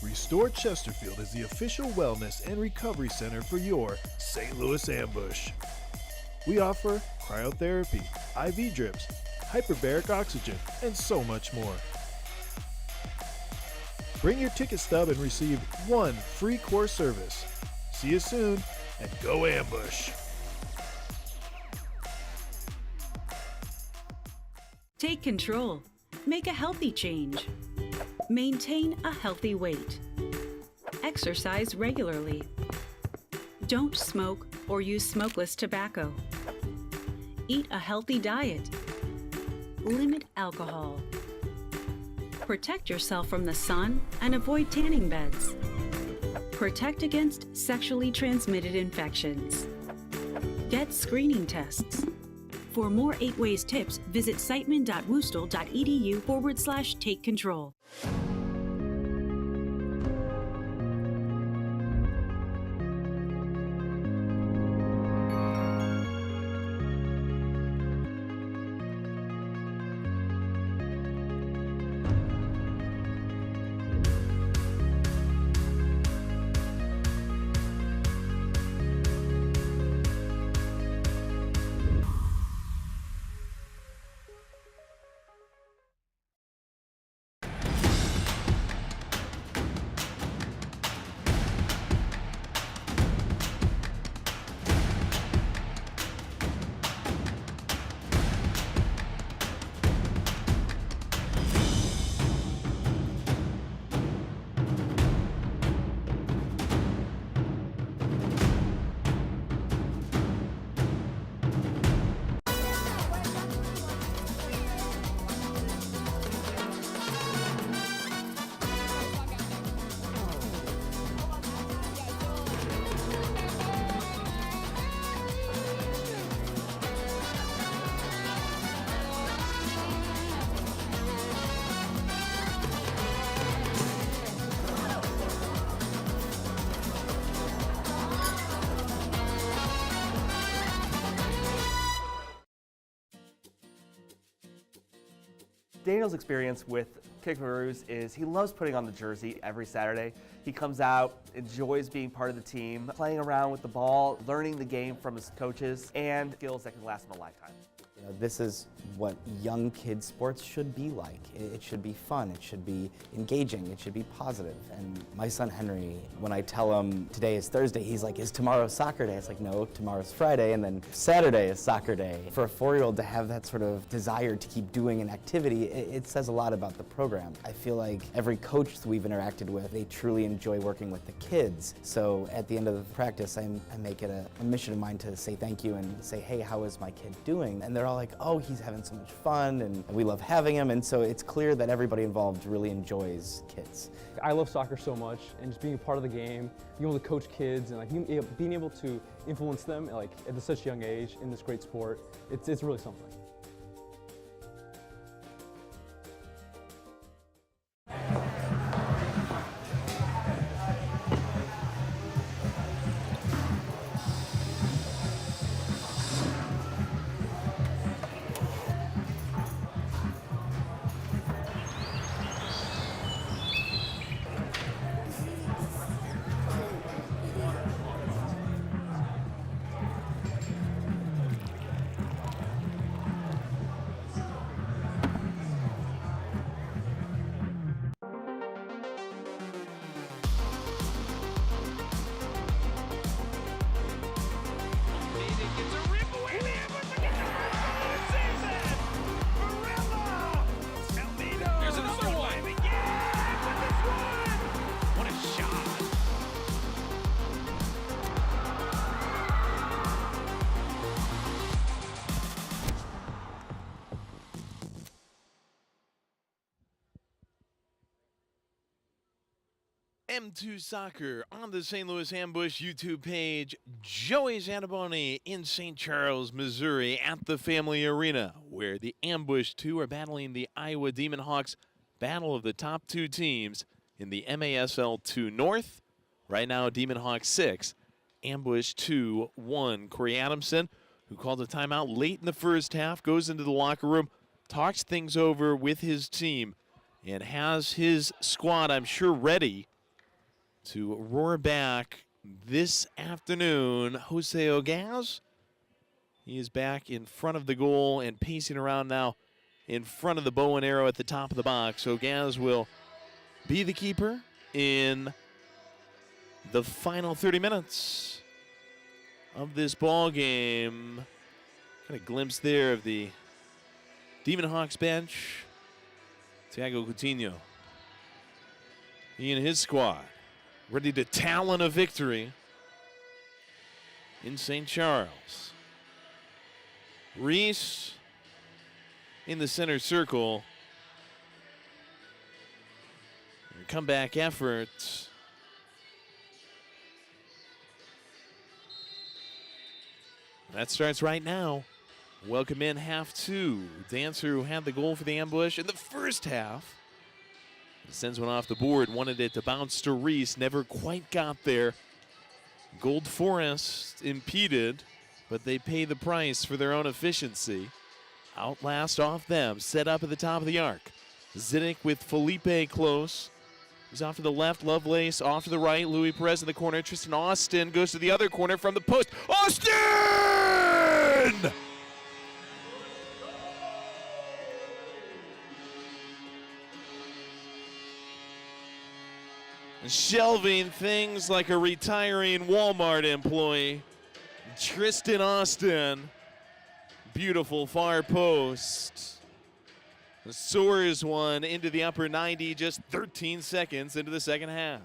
Restore Chesterfield is the official wellness and recovery center for your St. Louis Ambush. We offer cryotherapy, IV drips, hyperbaric oxygen, and so much more. Bring your ticket stub and receive 1 free core service. See you soon, and go Ambush! Take control. Make a healthy change. Maintain a healthy weight. Exercise regularly. Don't smoke or use smokeless tobacco. Eat a healthy diet. Limit alcohol. Protect yourself from the sun and avoid tanning beds. Protect against sexually transmitted infections. Get screening tests. For more 8 Ways tips, visit siteman.woostel.edu/take control. Daniel's experience with Kickaroos is he loves putting on the jersey every Saturday. He comes out, enjoys being part of the team, playing around with the ball, learning the game from his coaches, and skills that can last him a lifetime. You know, this is what young kids sports should be like. It should be fun, it should be engaging, it should be positive. And my son Henry, when I tell him today is Thursday, he's like, is tomorrow soccer day? It's like, no, tomorrow's Friday, and then Saturday is soccer day. For a 4-year-old to have that sort of desire to keep doing an activity, it says a lot about the program. I feel like every coach that we've interacted with, they truly enjoy working with the kids. So at the end of the practice, I make it a mission of mine to say thank you and say, hey, how is my kid doing? And they're all like, oh, he's having so much fun and we love having him. And so it's clear that everybody involved really enjoys kids. I love soccer so much, and just being a part of the game, being able to coach kids and like being able to influence them like at such a young age in this great sport, it's really something. M2 Soccer on the St. Louis Ambush YouTube page. Joey Zanaboni in St. Charles, Missouri at the Family Arena, where the Ambush 2 are battling the Iowa Demon Hawks. Battle of the top two teams in the MASL 2 North. Right now, Demon Hawks 6, Ambush 2 1. Corey Adamson, who called a timeout late in the first half, goes into the locker room, talks things over with his team, and has his squad, I'm sure, ready to roar back this afternoon. Jose Ogaz, he is back in front of the goal and pacing around now in front of the bow and arrow at the top of the box. Ogaz will be the keeper in the final 30 minutes of this ball game. Got a glimpse there of the Demon Hawks bench. Thiago Coutinho, he and his squad ready to talon a victory in St. Charles. Reese in the center circle. And comeback effort. That starts right now. Welcome in half two. Dancer, who had the goal for the Ambush in the first half, sends one off the board, wanted it to bounce to Reese, never quite got there. Gold Forest impeded, but they pay the price for their own efficiency. Outlast off them, set up at the top of the arc. Zidek with Felipe close. He's off to the left, Lovelace off to the right, Louis Perez in the corner, Tristan Austin goes to the other corner from the post. Austin! Shelving things like a retiring Walmart employee. Tristan Austin. Beautiful far post. Soars one into the upper 90, just 13 seconds into the second half.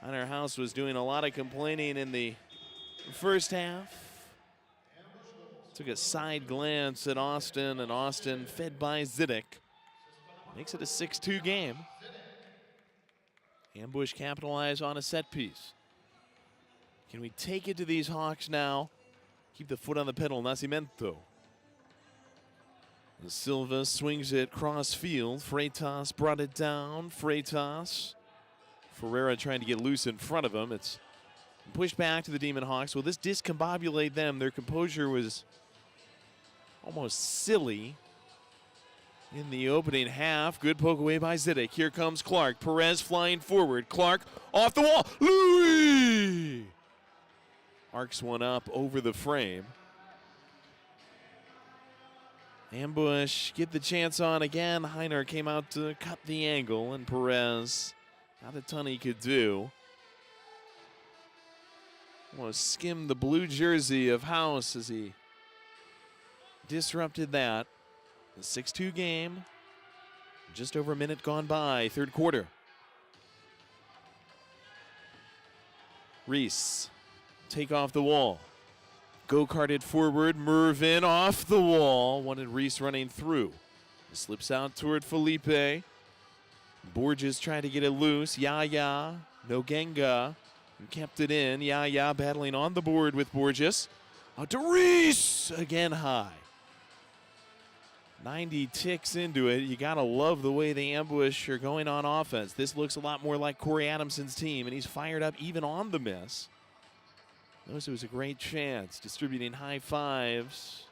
Hunter House was doing a lot of complaining in the first half. Took a side glance at Austin, and Austin, fed by Zidek, makes it a 6-2 game. Ambush capitalize on a set piece. Can we take it to these Hawks now? Keep the foot on the pedal, Nascimento. Silva swings it cross field. Freitas brought it down. Freitas. Ferreira trying to get loose in front of him. It's pushed back to the Demon Hawks. Will this discombobulate them? Their composure was almost silly in the opening half. Good poke away by Zidek. Here comes Clark. Perez flying forward. Clark off the wall. Louis arcs one up over the frame. Ambush get the chance on again. Heiner came out to cut the angle, and Perez, not a ton he could do. Almost skimmed the blue jersey of House as he disrupted that. The 6-2 game, just over a minute gone by, third quarter. Reese, take off the wall. Go-karted forward, Mervin off the wall. Wanted Reese running through. He slips out toward Felipe. Borges tried to get it loose. Yaya, Nogenga, and kept it in. Yaya battling on the board with Borges. Out to Reese, again high. 90 ticks into it. You got to love the way the Ambush are going on offense. This looks a lot more like Corey Adamson's team, and he's fired up even on the miss. Notice it was a great chance, distributing high fives.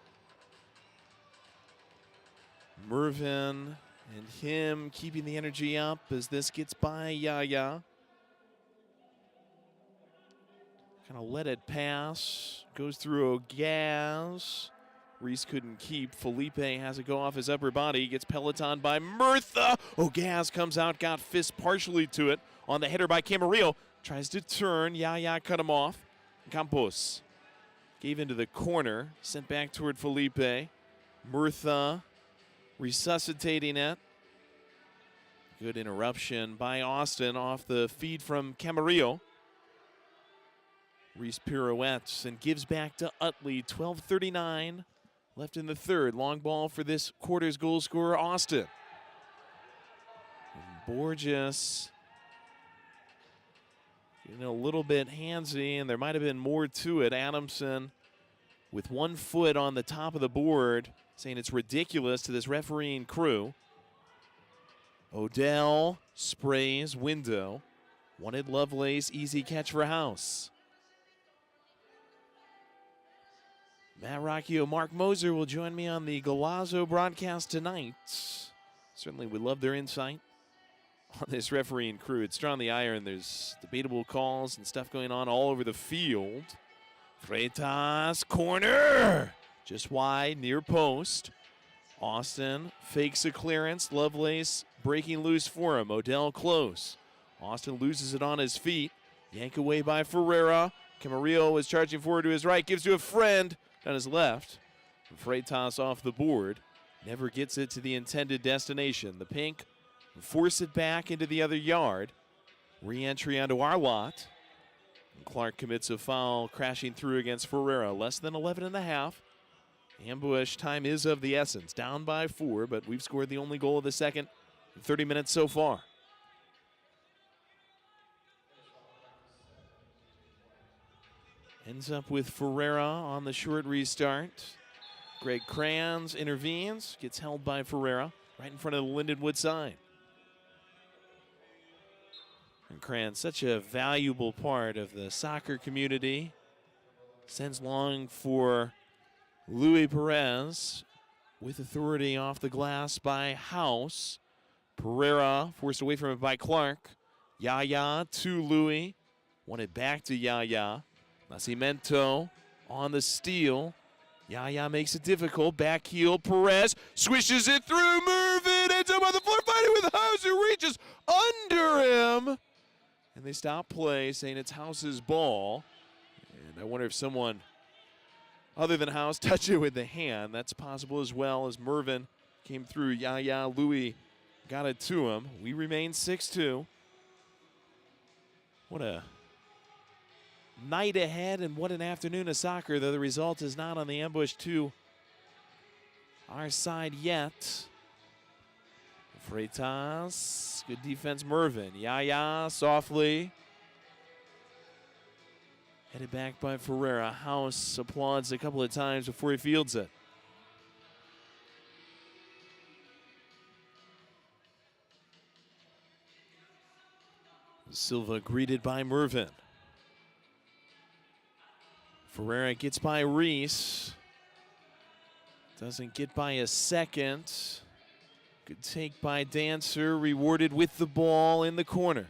Mervin and him keeping the energy up as this gets by Yaya. Kind of let it pass. Goes through Ogaz. Reese couldn't keep. Felipe has it go off his upper body. Gets peloton by Murtha. Ogaz comes out, got fist partially to it on the header by Camarillo. Tries to turn. Yaya cut him off. Campos gave into the corner. Sent back toward Felipe. Murtha resuscitating it. Good interruption by Austin off the feed from Camarillo. Reese pirouettes and gives back to Utley. 12:39 left in the third. Long ball for this quarter's goal scorer, Austin. And Borges getting a little bit handsy, and there might have been more to it. Adamson with 1 foot on the top of the board, saying it's ridiculous to this refereeing crew. Odell sprays window. Wanted Lovelace, easy catch for House. Matt Rocchio, Mark Moser will join me on the Galazzo broadcast tonight. Certainly would love their insight on this refereeing crew. It's drawn the iron. There's debatable calls and stuff going on all over the field. Freitas, corner! Just wide, near post. Austin fakes a clearance. Lovelace breaking loose for him. Odell close. Austin loses it on his feet. Yank away by Ferreira. Camarillo is charging forward to his right. Gives to a friend on his left. Freitas off the board. Never gets it to the intended destination. The Pink force it back into the other yard. Re-entry onto our lot. And Clark commits a foul, crashing through against Ferreira. Less than 11 and a half. Ambush time is of the essence. Down by 4, but we've scored the only goal of the second in 30 minutes so far. Ends up with Ferreira on the short restart. Greg Kranz intervenes, gets held by Ferreira right in front of the Lindenwood sign. And Kranz, such a valuable part of the soccer community. Sends long for Louis Perez with authority off the glass by House. Pereira forced away from it by Clark. Yaya to Louis. Wanted back to Yaya. Nascimento on the steal. Yaya makes it difficult. Back heel. Perez swishes it through. Mervin ends up on the floor fighting with House, who reaches under him. And they stop play, saying it's House's ball. And I wonder if someone other than House touched it with the hand. That's possible as well, as Mervin came through. Yaya, Louis got it to him. We remain 6-2. What a night ahead, and what an afternoon of soccer, though the result is not on the Ambush to our side yet. Freitas, good defense, Mervin. Yaya, softly. Headed back by Ferreira. House applauds a couple of times before he fields it. Silva greeted by Mervin. Ferreira gets by Reese. Doesn't get by a second. Good take by Dancer, rewarded with the ball in the corner.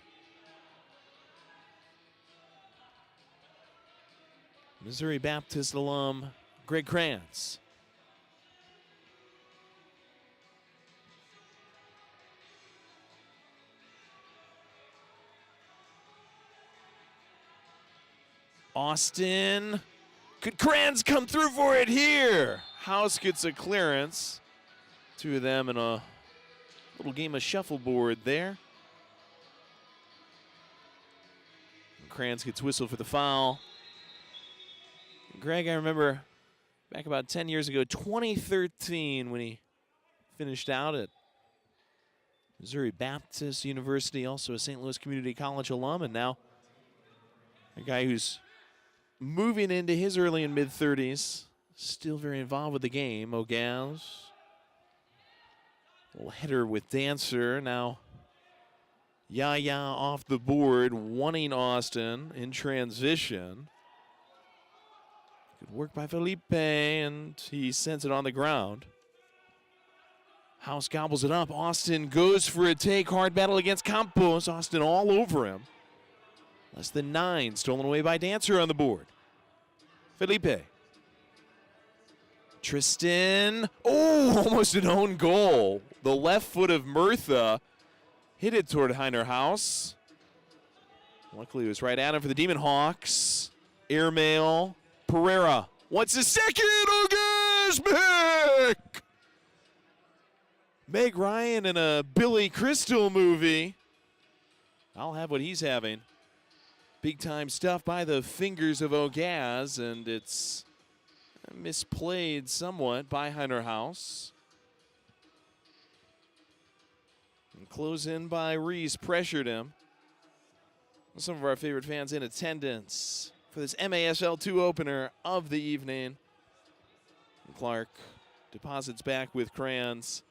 Missouri Baptist alum Greg Kranz. Austin. Could Kranz come through for it here? House gets a clearance. Two of them in a little game of shuffleboard there. And Kranz gets whistled for the foul. Greg, I remember back about 10 years ago, 2013, when he finished out at Missouri Baptist University, also a St. Louis Community College alum, and now a guy who's moving into his early and mid-30s, still very involved with the game. Ogaz. Little header with Dancer. Now Yaya off the board, wanting Austin in transition. Good work by Felipe, and he sends it on the ground. House gobbles it up. Austin goes for a take. Hard battle against Campos. Austin all over him. Less than 9, stolen away by Dancer on the board. Felipe. Tristan. Oh, almost an own goal. The left foot of Murtha hit it toward Heiner House. Luckily, it was right at him for the Demon Hawks. Airmail. Pereira. Wants a second. Orgasmic! Meg Ryan in a Billy Crystal movie. I'll have what he's having. Big time stuff by the fingers of Ogaz, and it's misplayed somewhat by Heiner House. And close in by Reese, pressured him. Some of our favorite fans in attendance for this MASL 2 opener of the evening. And Clark deposits back with Kranz.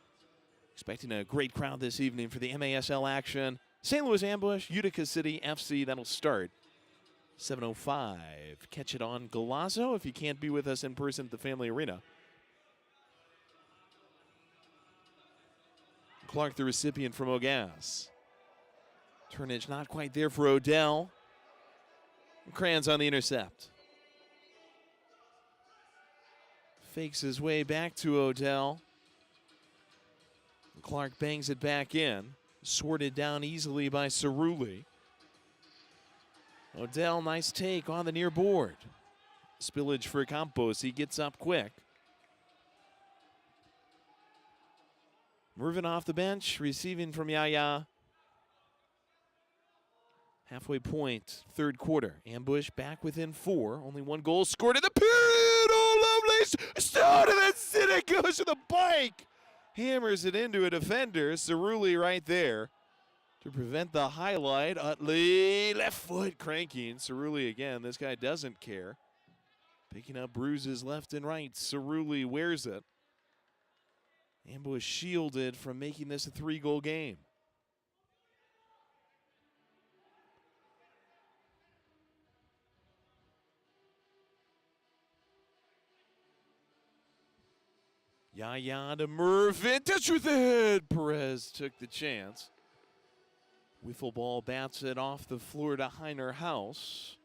Expecting a great crowd this evening for the MASL action. St. Louis Ambush, Utica City FC, that'll start 7:05. Catch it on Golazo if you can't be with us in person at the Family Arena. Clark, the recipient from Ogaz. Turnage not quite there for Odell. Kranz on the intercept. Fakes his way back to Odell. Clark bangs it back in. Sorted down easily by Cerulli. Odell, nice take on the near board. Spillage for Campos. He gets up quick. Mervin off the bench, receiving from Yaya. Halfway point, third quarter. Ambush back within 4. Only 1 goal scored in the period. Oh, lovely start, and then Siddick goes to the bike. Hammers it into a defender. Cerulli right there to prevent the highlight. Utley, left foot cranking. Cerulli again. This guy doesn't care. Picking up bruises left and right. Cerulli wears it. Ambush shielded from making this a 3-goal game. Yaya to Mervin, touch with it. Perez took the chance. Wiffle ball bats it off the floor to Heiner House.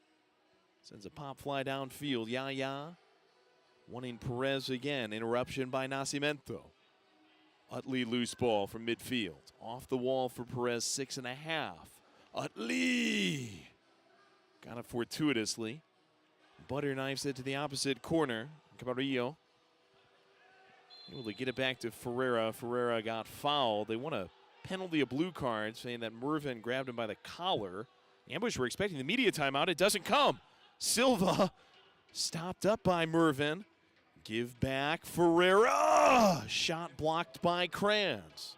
Sends a pop fly downfield. Yaya wanting Perez again. Interruption by Nascimento. Utley loose ball from midfield. Off the wall for Perez, 6.5. Utley got it fortuitously. Butter knifes it to the opposite corner. Cabarillo able to get it back to Ferreira. Ferreira got fouled. They want a penalty, a blue card, saying that Mervin grabbed him by the collar. Ambush were expecting the media timeout. It doesn't come. Silva stopped up by Mervin. Give back Ferreira. Shot blocked by Kranz.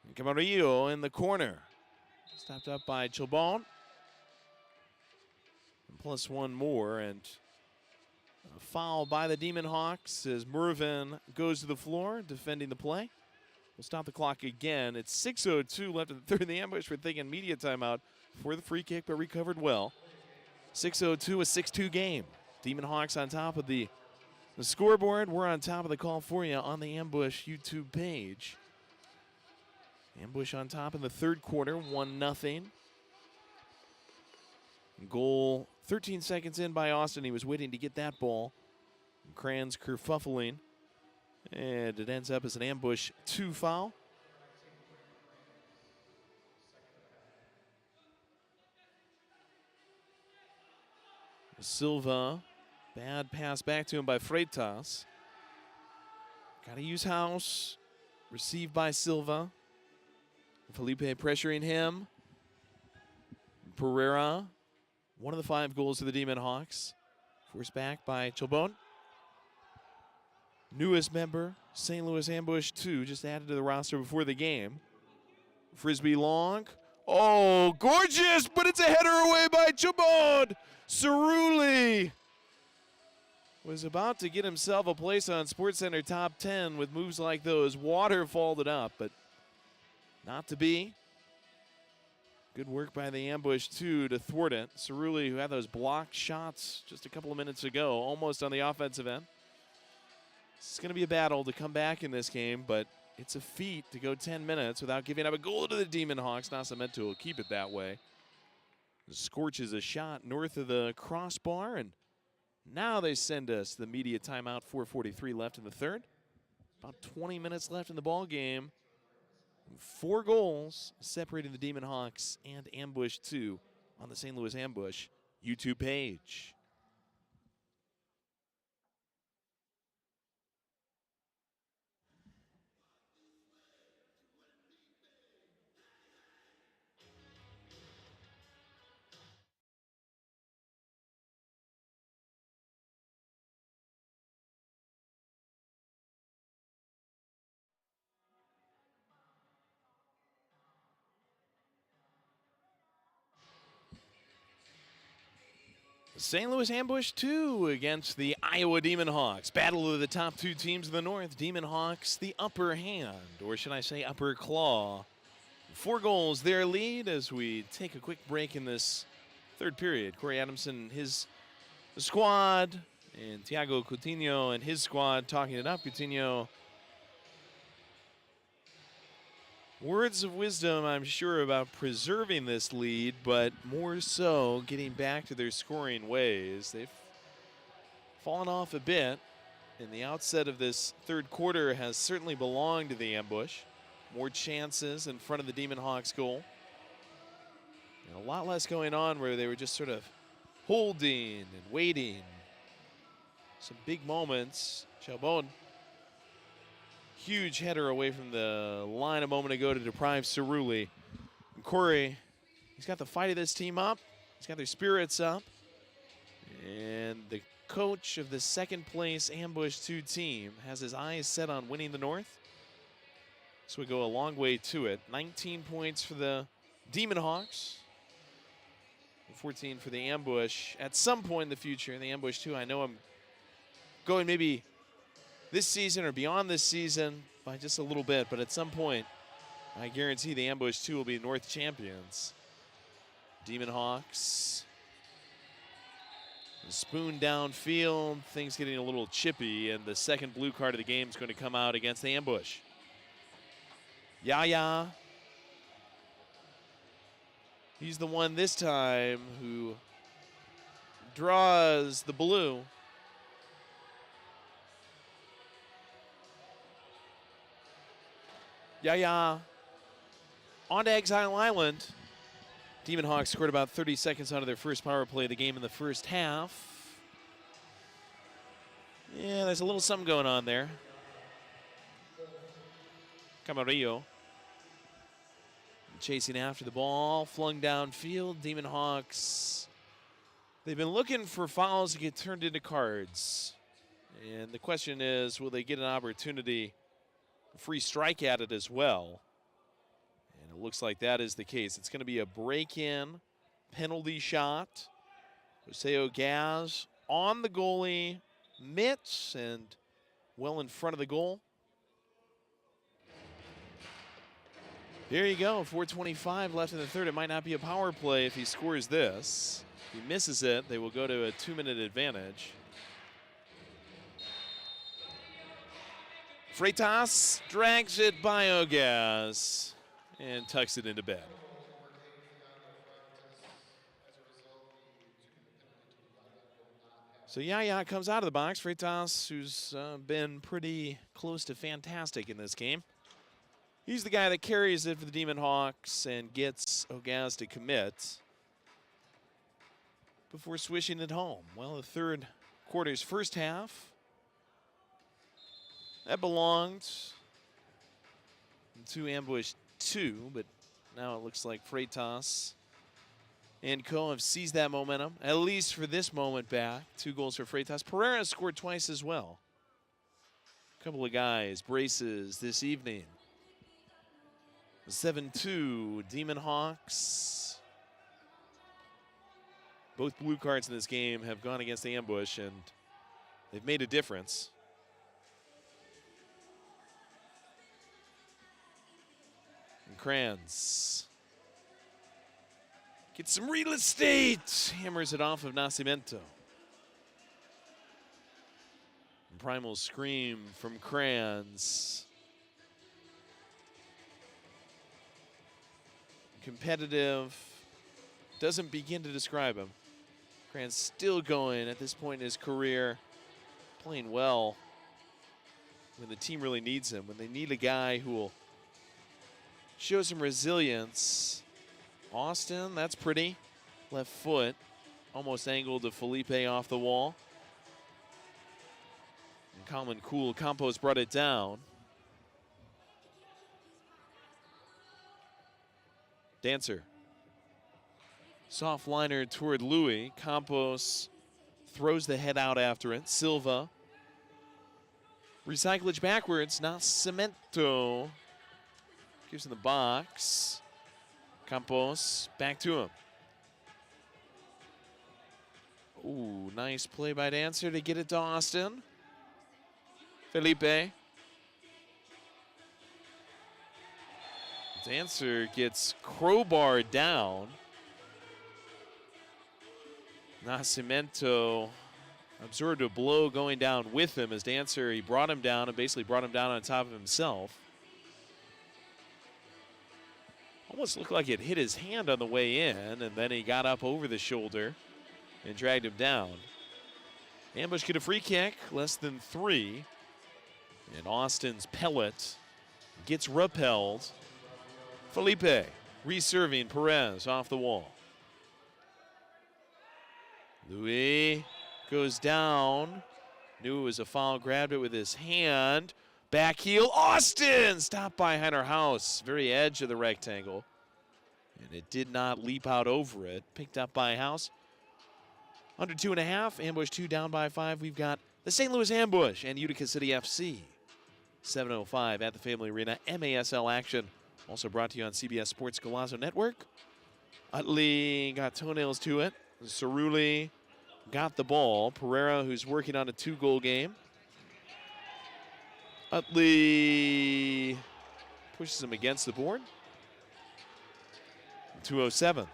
And Camarillo in the corner. Stopped up by Chilbon. Plus 1 more, and a foul by the Demon Hawks as Mervin goes to the floor, defending the play. We'll stop the clock again. It's 6:02 left in the third. The Ambush were thinking media timeout for the free kick, but recovered well. 6:02, a 6-2 game. Demon Hawks on top of the The scoreboard, we're on top of the call for you on the Ambush YouTube page. Ambush on top in the third quarter, 1-0. Goal 13 seconds in by Austin. He was waiting to get that ball. Kranz kerfuffling. And it ends up as an Ambush 2 foul. Silva, bad pass back to him by Freitas. Got to use House. Received by Silva. Felipe pressuring him. Pereira, one of the 5 goals to the Demon Hawks. Forced back by Chobon. Newest member, St. Louis Ambush 2, just added to the roster before the game. Frisbee long. Oh, gorgeous, but it's a header away by Chobon. Cerulli was about to get himself a place on SportsCenter Top 10 with moves like those. Waterfalled it up, but not to be. Good work by the Ambush 2 to thwart it. Cerulli, who had those blocked shots just a couple of minutes ago, almost on the offensive end. It's going to be a battle to come back in this game, but it's a feat to go 10 minutes without giving up a goal to the Demon Hawks. Nascimento will keep it that way. Scorches a shot north of the crossbar, and now they send us the media timeout. 4:43 left in the third. About 20 minutes left in the ball game. 4 goals separating the Demon Hawks and Ambush 2 on the St. Louis Ambush YouTube page. St. Louis Ambush 2 against the Iowa Demon Hawks. Battle of the top 2 teams in the North. Demon Hawks the upper hand, or should I say upper claw. 4 goals their lead as we take a quick break in this third period. Corey Adamson, his squad, and Thiago Coutinho and his squad talking it up. Coutinho, words of wisdom, I'm sure, about preserving this lead, but more so getting back to their scoring ways. They've fallen off a bit, and the outset of this third quarter has certainly belonged to the Ambush. More chances in front of the Demon Hawks goal. And a lot less going on where they were just sort of holding and waiting. Some big moments. Chabon, huge header away from the line a moment ago to deprive Cerulli. And Corey, he's got the fight of this team up. He's got their spirits up. And the coach of the second place Ambush 2 team has his eyes set on winning the North. So we go a long way to it. 19 points for the Demon Hawks. 14 for the Ambush. At some point in the future, in the Ambush 2, I know I'm going maybe this season or beyond this season by just a little bit, but at some point, I guarantee the Ambush 2 will be North champions. Demon Hawks. Spoon downfield, things getting a little chippy, and the second blue card of the game is going to come out against the Ambush. Yaya. He's the one this time who draws the blue. Yaya on to Exile Island. Demon Hawks scored about 30 seconds out of their first power play of the game in the first half. Yeah, there's a little something going on there. Camarillo chasing after the ball, flung downfield. Demon Hawks, they've been looking for fouls to get turned into cards. And the question is, will they get an opportunity, a free strike at it as well? And it looks like that is the case. It's going to be a break-in penalty shot. Joseo Gaz on the goalie, mitts, and well in front of the goal. There you go, 4:25 left in the third. It might not be a power play if he scores this. If he misses it, they will go to a 2-minute advantage. Freitas drags it Biogas and tucks it into bed. So Yaya comes out of the box. Freitas, who's been pretty close to fantastic in this game. He's the guy that carries it for the Demon Hawks and gets Ogaz to commit before swishing it home. Well, the third quarter's first half, that belonged to Ambush 2, but now it looks like Freitas and Co have seized that momentum, at least for this moment back. 2 goals for Freitas. Pereira scored twice as well. A couple of guys, braces this evening. 7-2, Demon Hawks. Both blue cards in this game have gone against the Ambush, and they've made a difference. And Kranz gets some real estate. Hammers it off of Nascimento. And Primal scream from Kranz. Competitive. Doesn't begin to describe him. Kranz still going at this point in his career. Playing well when the team really needs him. When they need a guy who will show some resilience. Austin, that's pretty. Left foot, almost angled to Felipe off the wall. And calm and cool, Campos brought it down. Dancer. Soft liner toward Louis. Campos throws the head out after it. Silva. Recyclage backwards. Nascimento gives him the box. Campos back to him. Ooh, nice play by Dancer to get it to Austin. Felipe. Dancer gets crowbarred down. Nascimento absorbed a blow going down with him as Dancer, he brought him down and basically brought him down on top of himself. Almost looked like it hit his hand on the way in, and then he got up over the shoulder and dragged him down. Ambush get a free kick, less than 3. And Austin's pellet gets repelled. Felipe reserving Perez off the wall. Louis goes down. Knew it was a foul, grabbed it with his hand. Back heel, Austin! Stopped by Heiner House, very edge of the rectangle. And it did not leap out over it. Picked up by House. Under 2.5, Ambush 2 down by 5. We've got the St. Louis Ambush and Utica City FC. 7:05 at the Family Arena. MASL action. Also brought to you on CBS Sports Golazo Network. Utley got toenails to it. Cerulli got the ball. Pereira, who's working on a 2-goal game. Utley pushes him against the board. 2:07.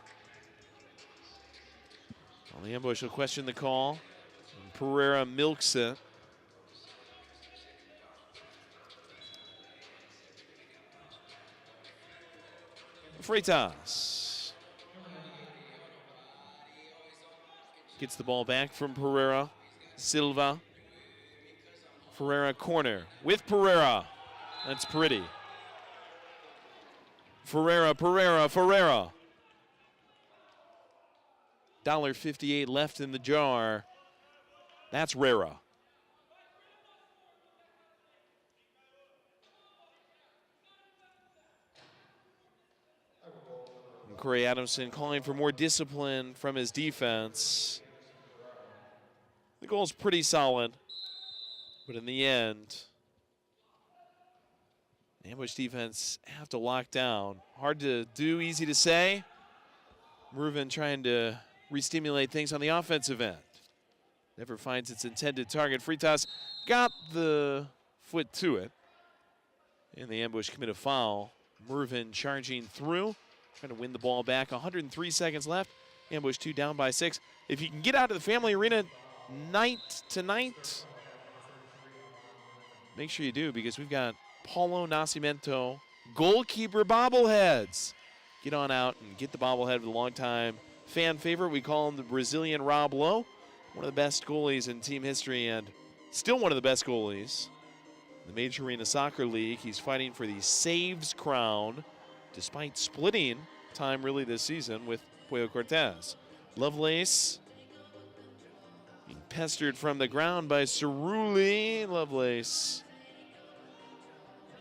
Well, the Ambush will question the call. And Pereira milks it. Freitas gets the ball back from Pereira. Silva. Ferreira corner with Pereira. That's pretty. Ferreira. $1.58 left in the jar. That's Rara. And Corey Adamson calling for more discipline from his defense. The goal's pretty solid, but in the end, the Ambush defense have to lock down. Hard to do, easy to say. Mervin trying to re-stimulate things on the offensive end. Never finds its intended target. Freitas got the foot to it. And the Ambush commit a foul. Mervin charging through, trying to win the ball back. 103 seconds left. Ambush 2 down by 6. If you can get out of the Family Arena night to night, make sure you do, because we've got Paulo Nascimento goalkeeper bobbleheads. Get on out and get the bobblehead of the longtime fan favorite. We call him the Brazilian Rob Lowe, one of the best goalies in team history and still one of the best goalies in the Major Arena Soccer League. He's fighting for the saves crown despite splitting time really this season with Puyo Cortez. Lovelace being pestered from the ground by Cerulli. Lovelace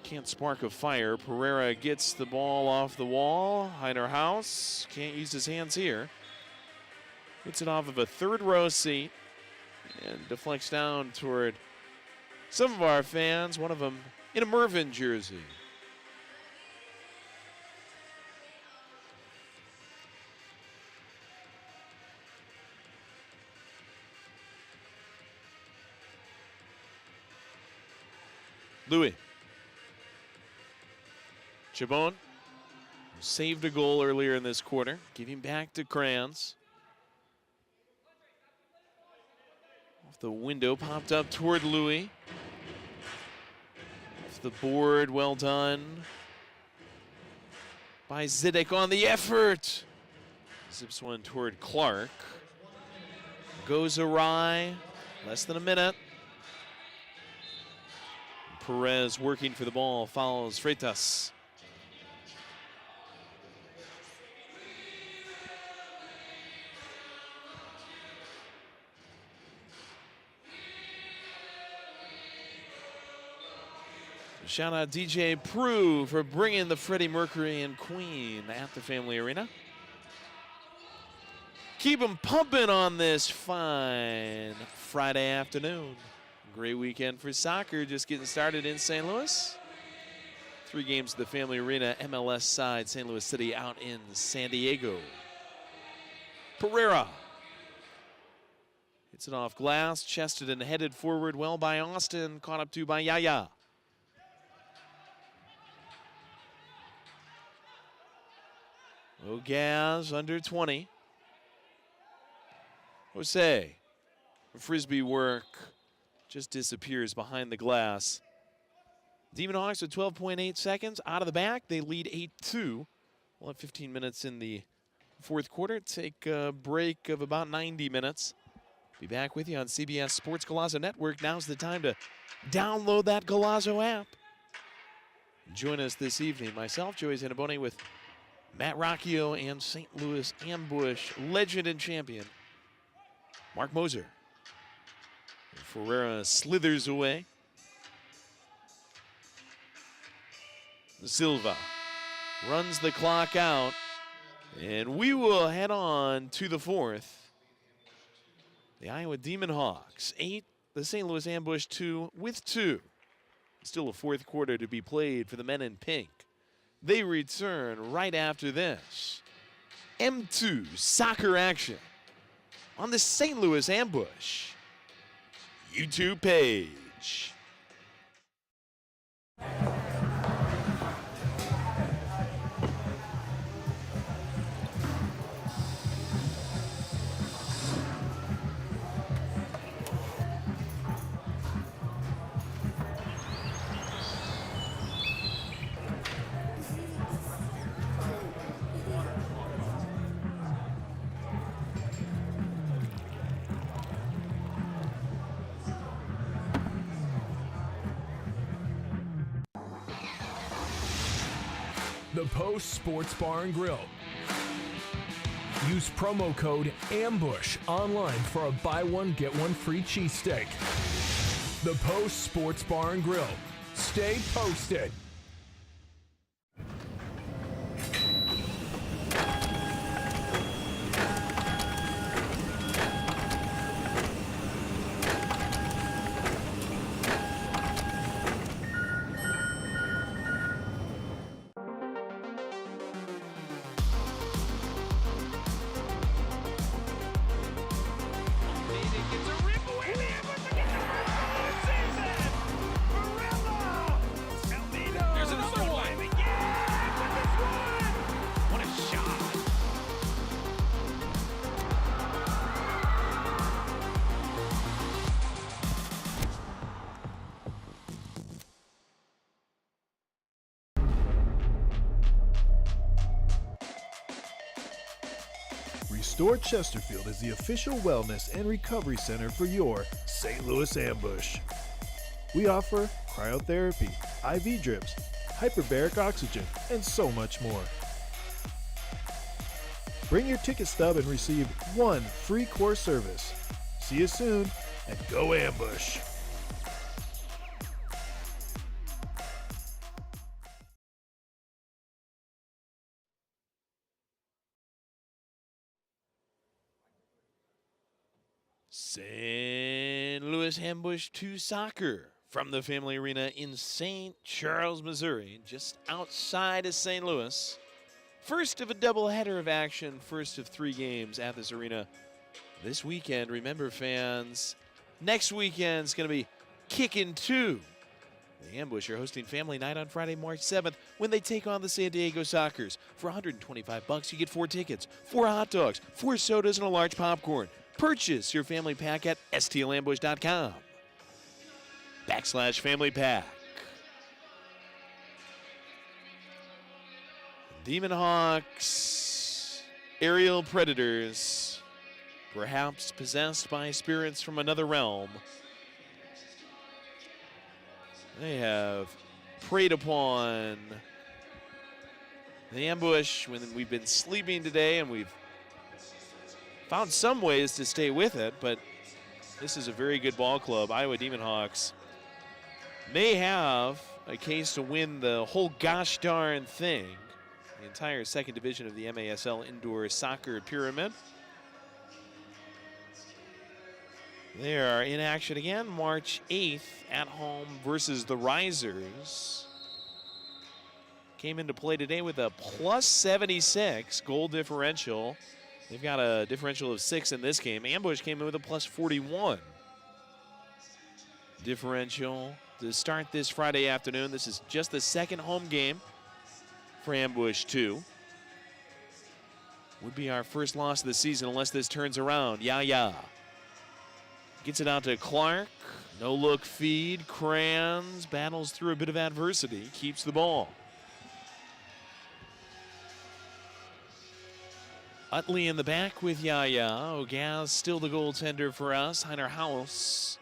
can't spark a fire. Pereira gets the ball off the wall. Heiner House can't use his hands here. Hits it off of a third row seat and deflects down toward some of our fans, one of them in a Mervyn jersey. Louis. Chabon saved a goal earlier in this quarter. Giving back to Kranz. Off the window, popped up toward Louis. Off the board, well done by Zidek on the effort. Zips one toward Clark. Goes awry, less than a minute. Perez working for the ball, follows Freitas. Shout out DJ Prue for bringing the Freddie Mercury and Queen at the Family Arena. Keep them pumping on this fine Friday afternoon. Great weekend for soccer, just getting started in St. Louis. 3 games at the Family Arena, MLS side, St. Louis City out in San Diego. Pereira hits it off glass, chested and headed forward well by Austin, caught up to by Yaya. Ogaz under 20. Jose, frisbee work. Just disappears behind the glass. Demon Hawks with 12.8 seconds out of the back. They lead 8-2. We'll have 15 minutes in the fourth quarter. Take a break of about 90 minutes. Be back with you on CBS Sports Golazo Network. Now's the time to download that Golazo app. Join us this evening. Myself, Joey Zanaboni, with Matt Rocchio and St. Louis Ambush legend and champion Mark Moser. Ferreira slithers away. Silva runs the clock out, and we will head on to the fourth. The Iowa Demon Hawks 8, the St. Louis Ambush 2 with 2. Still a fourth quarter to be played for the men in pink. They return right after this. M2 soccer action on the St. Louis Ambush YouTube page. The Post Sports Bar and Grill. Use promo code AMBUSH online for a buy one, get one free cheesesteak. The Post Sports Bar and Grill. Stay posted. Store Chesterfield is the official wellness and recovery center for your St. Louis Ambush. We offer cryotherapy, IV drips, hyperbaric oxygen, and so much more. Bring your ticket stub and receive one free core service. See you soon, and go Ambush! St. Louis Ambush 2 soccer from the Family Arena in St. Charles, Missouri, just outside of St. Louis. First of a doubleheader of action, first of 3 games at this arena this weekend. Remember, fans, next weekend's going to be Kickin' 2. The Ambush are hosting Family Night on Friday, March 7th when they take on the San Diego Sockers. For $125, you get 4 tickets, 4 hot dogs, 4 sodas, and a large popcorn. Purchase your family pack at stlambush.com/family pack. Demon Hawks, aerial predators, perhaps possessed by spirits from another realm. They have preyed upon the Ambush when we've been sleeping today, and we've found some ways to stay with it, but this is a very good ball club. Iowa Demon Hawks may have a case to win the whole gosh darn thing, the entire second division of the MASL Indoor Soccer Pyramid. They are in action again, March 8th at home versus the Risers. Came into play today with a plus 76 goal differential. They've got a differential of 6 in this game. Ambush came in with a plus 41 differential to start this Friday afternoon. This is just the second home game for Ambush 2. Would be our first loss of the season unless this turns around. Yaya gets it out to Clark. No look feed. Kranz battles through a bit of adversity. Keeps the ball. Utley in the back with Yaya. Ogaz still the goaltender for us. Heiner House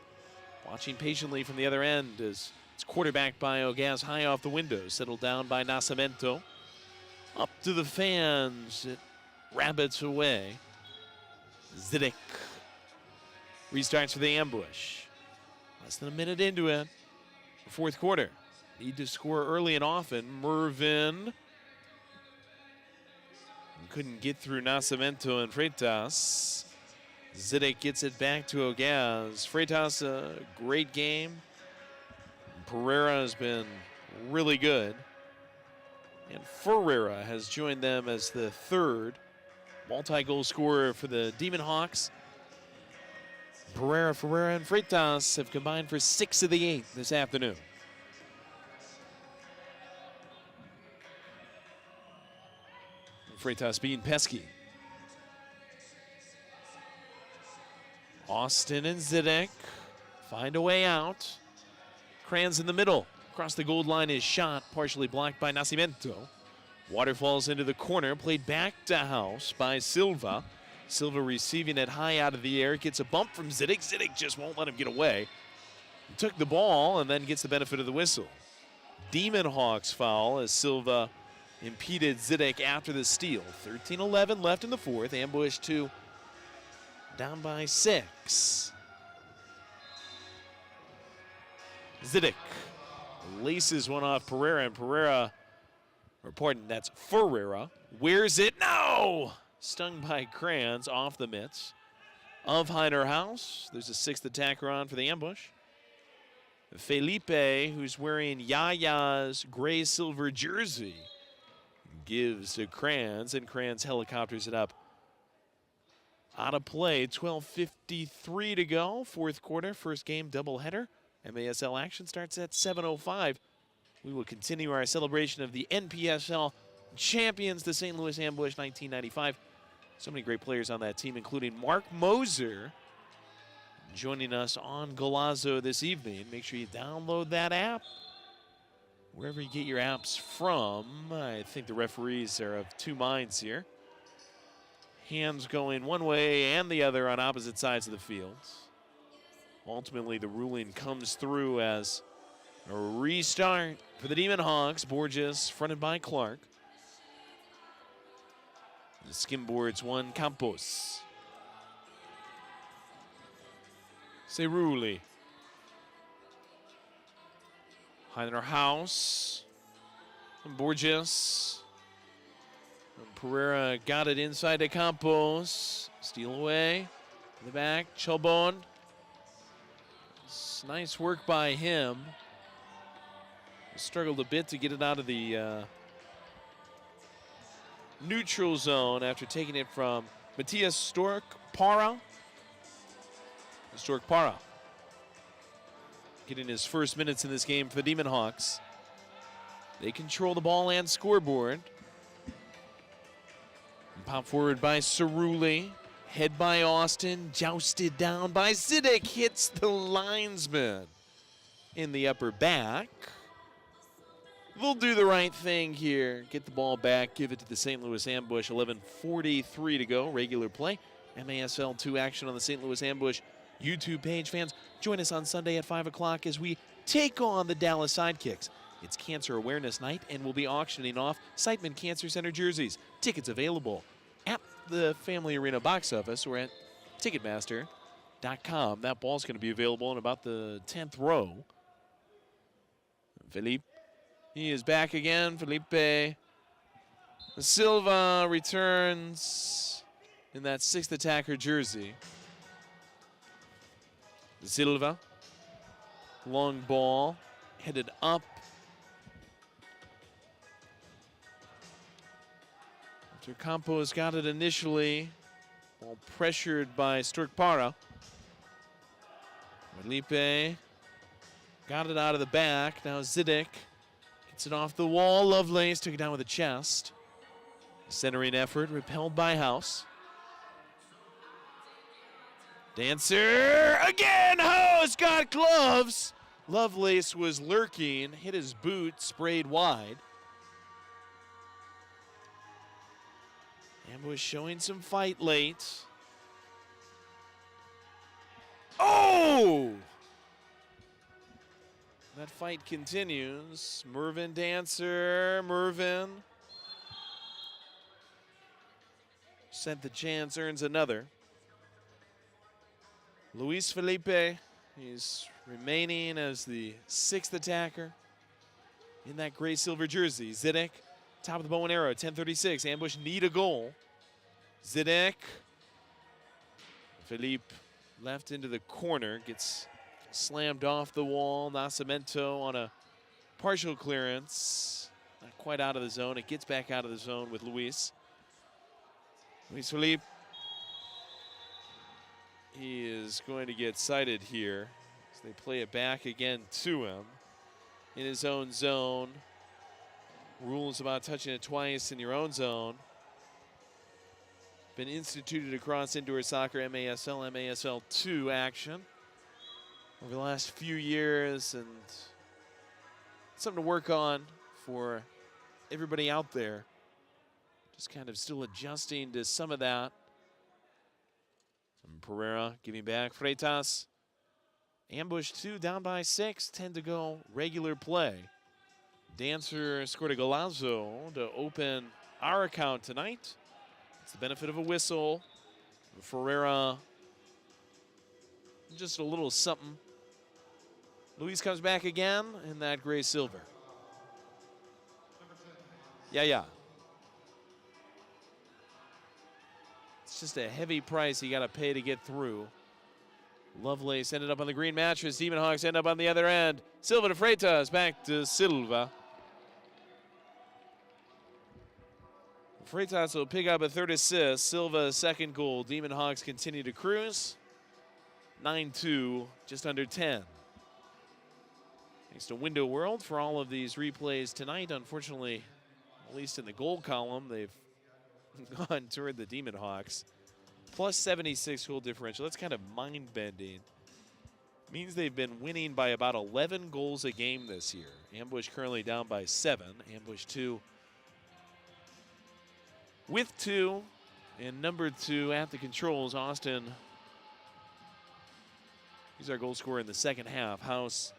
watching patiently from the other end as it's quarterbacked by Ogaz high off the window. Settled down by Nascimento. Up to the fans. It rabbits away. Zidek restarts for the Ambush. Less than a minute into it. Fourth quarter. Need to score early and often. Mervin couldn't get through Nascimento and Freitas. Zidek gets it back to Ogaz. Freitas, a great game. Pereira has been really good. And Ferreira has joined them as the third multi-goal scorer for the Demon Hawks. Pereira, Ferreira, and Freitas have combined for 6 of the 8 this afternoon. Freitas being pesky. Austin and Zidek find a way out. Kranz in the middle. Across the goal line is shot, partially blocked by Nascimento. Waterfalls into the corner, played back to House by Silva. Silva receiving it high out of the air, gets a bump from Zidek. Zidek just won't let him get away. He took the ball and then gets the benefit of the whistle. Demon Hawks foul as Silva impeded Zidek after the steal. 13-11 left in the fourth. Ambush 2 down by 6. Zidek laces one off Pereira, and Pereira, or pardon, that's Ferreira, wears it. No! Stung by Kranz off the mitts of Heiner House. There's a 6th attacker on for the Ambush. Felipe, who's wearing Yaya's gray-silver jersey, gives to Kranz, and Kranz helicopters it up out of play. 12:53 to go, fourth quarter, first game doubleheader. MASL action starts at 7:05. We will continue our celebration of the NPSL champions, the St. Louis Ambush 1995. So many great players on that team, including Mark Moser, joining us on Golazo this evening. Make sure you download that app wherever you get your apps from. I think the referees are of two minds here. Hands going one way and the other on opposite sides of the field. Ultimately, the ruling comes through as a restart for the Demon Hawks. Borges fronted by Clark. The skimboards one, Campos. Cerulli. High House. And Borges. And Pereira got it inside to Campos. Steal away. In the back, Chobon. It's nice work by him. Struggled a bit to get it out of the neutral zone after taking it from Matias Stork-Para. Stork-Para getting his first minutes in this game for the Demon Hawks. They control the ball and scoreboard. And pop forward by Cerulli. Head by Austin. Jousted down by Zidek. Hits the linesman in the upper back. They'll do the right thing here. Get the ball back. Give it to the St. Louis Ambush. 11:43 to go. Regular play. MASL 2 action on the St. Louis Ambush YouTube page. Fans, join us on Sunday at 5 o'clock as we take on the Dallas Sidekicks. It's Cancer Awareness Night, and we'll be auctioning off Siteman Cancer Center jerseys. Tickets available at the Family Arena box office or at Ticketmaster.com. That ball's going to be available in about the 10th row. Felipe, he is back again. Felipe Silva returns in that 6th attacker jersey. Silva, long ball, headed up. After Campos got it initially, while pressured by Stork-Para. Felipe got it out of the back. Now Zidek gets it off the wall. Lovelace took it down with the chest. Centering effort repelled by House. Dancer again. House got gloves. Lovelace was lurking, hit his boot, sprayed wide. Ambush showing some fight late. Oh! That fight continues. Mervin Dancer. Mervin sent the chance, earns another. Luis Felipe, he's remaining as the 6th attacker in that gray-silver jersey. Zidek, top of the bow and arrow, 10:36. Ambush need a goal. Zidek. Felipe left into the corner, gets slammed off the wall. Nascimento on a partial clearance. Not quite out of the zone. It gets back out of the zone with Luis. Luis Felipe. He is going to get cited here as they play it back again to him in his own zone. Rules about touching it twice in your own zone been instituted across indoor soccer MASL, MASL 2 action over the last few years, and something to work on for everybody out there. Just kind of still adjusting to some of that. And Pereira giving back. Freitas. Ambush 2 down by 6. 10 to go. Regular play. Dancer scored a golazo to open our account tonight. It's the benefit of a whistle. Ferreira, just a little something. Luis comes back again in that gray silver. Yeah. It's just a heavy price you got to pay to get through. Lovelace ended up on the green mattress. Demon Hawks end up on the other end. Silva to Freitas, back to Silva. Freitas will pick up a 3rd assist. Silva's 2nd goal. Demon Hawks continue to cruise. 9-2, just under 10. Thanks to Window World for all of these replays tonight. Unfortunately, at least in the goal column, they've gone toward the Demon Hawks. Plus 76 goal differential. That's kind of mind-bending. Means they've been winning by about 11 goals a game this year. Ambush currently down by 7. Ambush 2 with 2. And number 2 at the controls, Austin. He's our goal scorer in the second half. House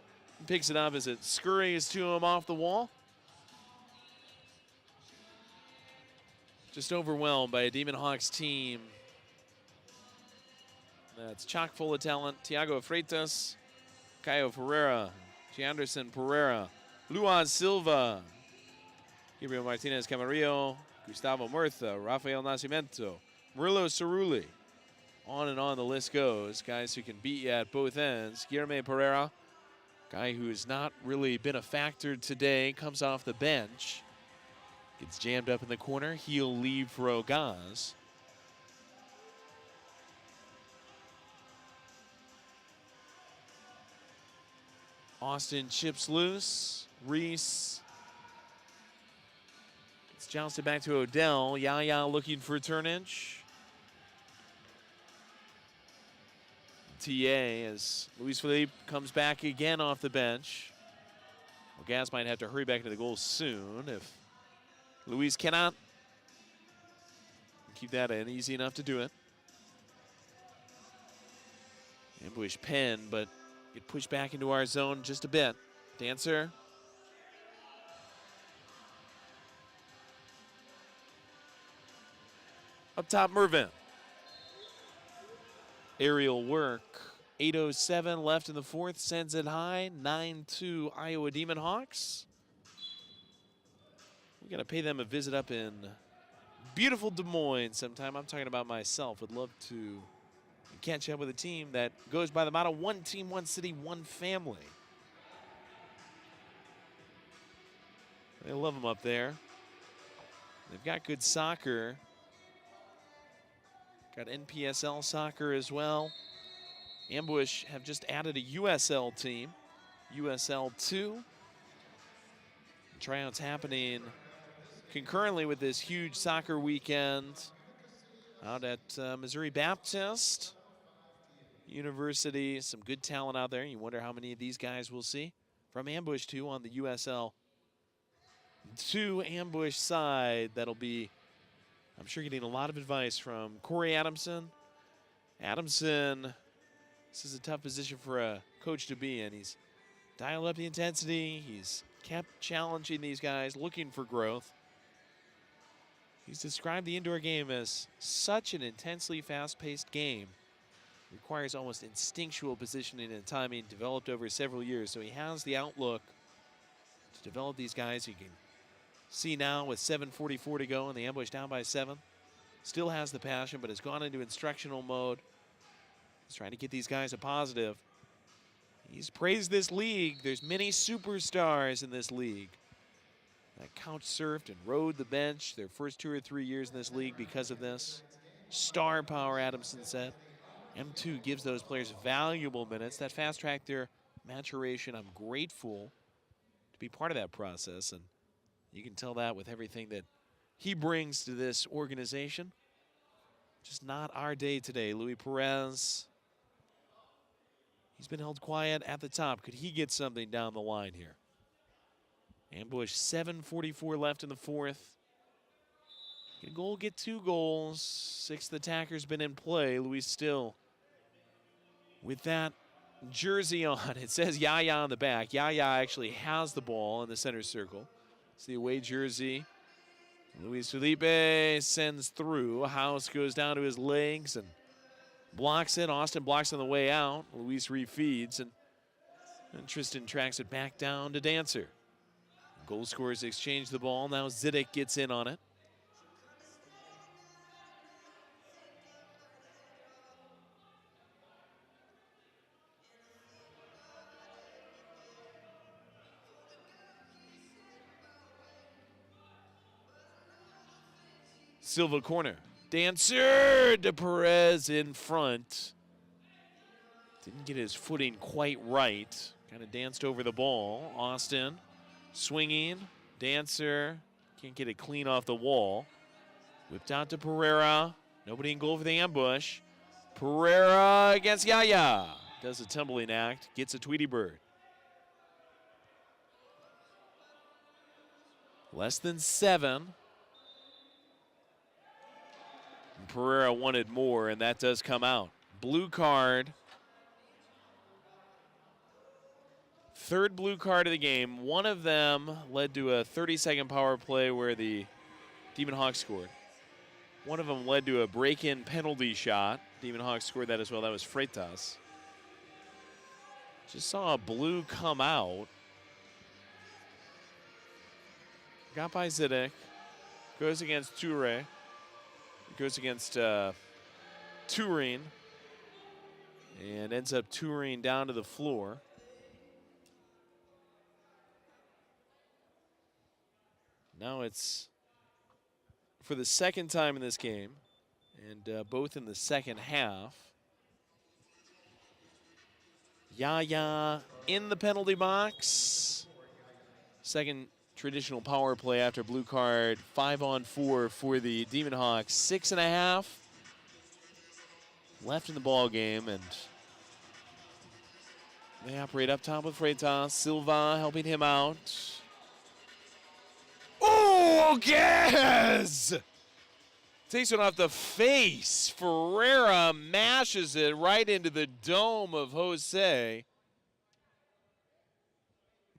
picks it up as it scurries to him off the wall. Just overwhelmed by a Demon Hawks team that's chock full of talent. Thiago Freitas, Caio Ferreira, Gianderson Pereira, Luan Silva, Gabriel Martinez Camarillo, Gustavo Murtha, Rafael Nascimento, Murillo Cerulli. On and on the list goes. Guys who can beat you at both ends. Guilherme Pereira, guy who's not really been a factor today, comes off the bench. Gets jammed up in the corner. He'll leave for Ogaz. Austin chips loose. Reese. It's jousted back to Odell. Yaya looking for Turnage. TA as Luis Felipe comes back again off the bench. Ogaz might have to hurry back into the goal soon if Luis cannot keep that in. Easy enough to do it. Ambush pen, but get pushed back into our zone just a bit. Dancer. Up top, Mervin. Aerial work. 8:07 left in the fourth. Sends it high. 9-2 Iowa Demon Hawks. We got to pay them a visit up in beautiful Des Moines sometime. I'm talking about myself. Would love to catch up with a team that goes by the motto, one team, one city, one family. They love them up there. They've got good soccer. Got NPSL soccer as well. Ambush have just added a USL team, USL 2. Tryouts happening concurrently with this huge soccer weekend out at Missouri Baptist University. Some good talent out there. You wonder how many of these guys we'll see from Ambush 2 on the USL 2 Ambush side. That'll be, I'm sure, getting a lot of advice from Corey Adamson. Adamson, this is a tough position for a coach to be in. He's dialed up the intensity. He's kept challenging these guys, looking for growth. He's described the indoor game as such an intensely fast-paced game. Requires almost instinctual positioning and timing developed over several years. So he has the outlook to develop these guys. You can see now with 7:44 to go and the Ambush down by 7. Still has the passion, but has gone into instructional mode. He's trying to get these guys a positive. He's praised this league. There's many superstars in this league that couch surfed and rode the bench their first 2 or 3 years in this league because of this. Star power, Adamson said. M2 gives those players valuable minutes that fast track their maturation. I'm grateful to be part of that process, and you can tell that with everything that he brings to this organization. Just not our day today. Luis Perez, he's been held quiet at the top. Could he get something down the line here? Ambush, 7:44 left in the fourth. Get a goal, get 2 goals. 6th attacker's been in play. Luis still with that jersey on. It says Yaya on the back. Yaya actually has the ball in the center circle. It's the away jersey. Luis Felipe sends through. House goes down to his legs and blocks it. Austin blocks on the way out. Luis refeeds, and Tristan tracks it back down to Dancer. Goal scorers exchange the ball. Now Zidek gets in on it. Silva corner. Dancer to Perez in front. Didn't get his footing quite right. Kind of danced over the ball. Austin swinging. Dancer can't get it clean off the wall. Whipped out to Pereira. Nobody in goal for the Ambush. Pereira against Yaya. Does a tumbling act. Gets a Tweety Bird. Less than 7. Pereira wanted more, and that does come out. Blue card. Third blue card of the game. One of them led to a 30-second power play where the Demon Hawks scored. One of them led to a break-in penalty shot. Demon Hawks scored that as well. That was Freitas. Just saw a blue come out. Got by Zidek. Goes against Toure. Goes against Turin. And ends up Turin down to the floor. Now it's for the second time in this game, and both in the second half. Yaya in the penalty box. Second traditional power play after blue card. 5-on-4 for the Demon Hawks. 6.5 left in the ball game, and they operate up top with Freitas. Silva helping him out. Oh, Gaz! Takes it off the face. Ferreira mashes it right into the dome of Jose.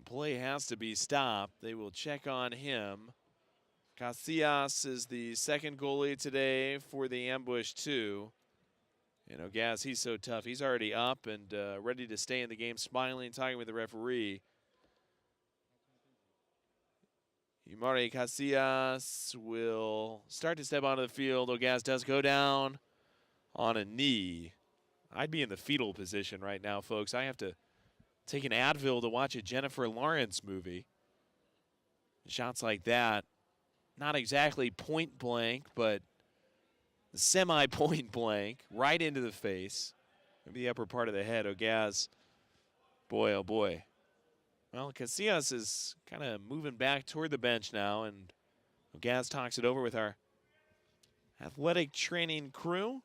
Play has to be stopped. They will check on him. Casillas is the second goalie today for the Ambush 2. You know, Gaz, he's so tough. He's already up and ready to stay in the game, smiling, talking with the referee. Yumari Casillas will start to step onto the field. Ogaz does go down on a knee. I'd be in the fetal position right now, folks. I have to take an Advil to watch a Jennifer Lawrence movie. Shots like that, not exactly point blank, but semi-point blank, right into the face. Maybe the upper part of the head. Ogaz, boy, oh boy. Well, Casillas is kind of moving back toward the bench now, and Ogaz talks it over with our athletic training crew.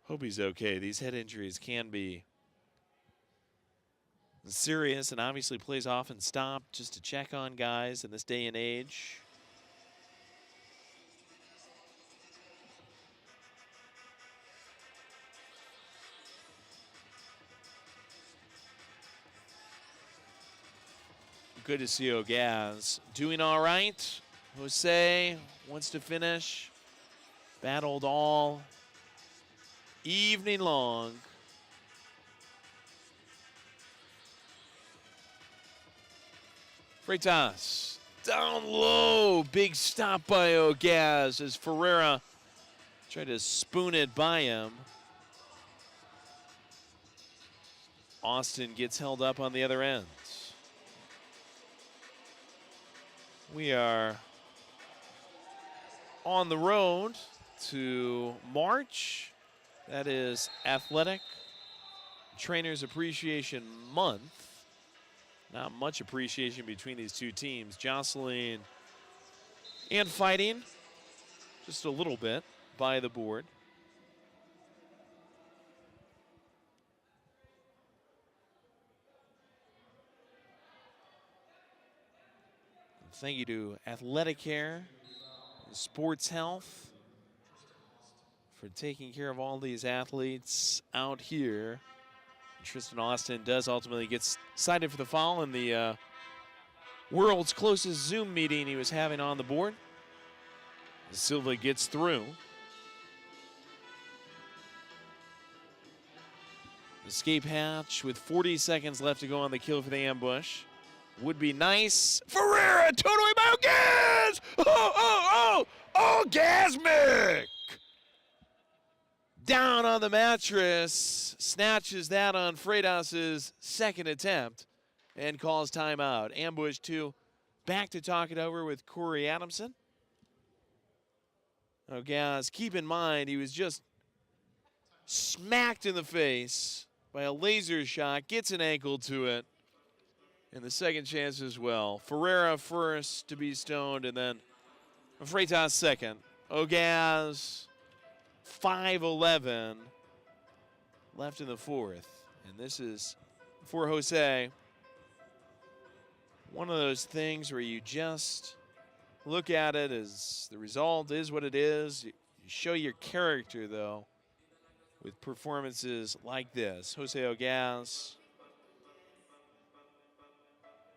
Hope he's okay. These head injuries can be serious, and obviously plays off and stop just to check on guys in this day and age. Good to see Ogaz doing all right. Jose wants to finish. Battled all evening long. Freitas down low. Big stop by Ogaz as Ferreira tried to spoon it by him. Austin gets held up on the other end. We are on the road to March. That is Athletic Trainers Appreciation Month. Not much appreciation between these two teams. Jostling and fighting just a little bit by the board. Thank you to Athletic Care, Sports Health, for taking care of all these athletes out here. Tristan Austin does ultimately get cited for the foul in the world's closest Zoom meeting he was having on the board. Silva gets through. Escape hatch with 40 seconds left to go on the kill for the Ambush. Would be nice. Ferreira, totally by Ogaz! Orgasmic! Down on the mattress, snatches that on Freitas' second attempt and calls timeout. Ambush 2, back to talk it over with Corey Adamson. Ogaz, keep in mind, he was just smacked in the face by a laser shot, gets an ankle to it. And the second chance as well. Ferreira first to be stoned, and then Freitas second. Ogaz, 5-11 left in the fourth. And this is, for Jose, one of those things where you just look at it as the result is what it is. You show your character, though, with performances like this. Jose Ogaz,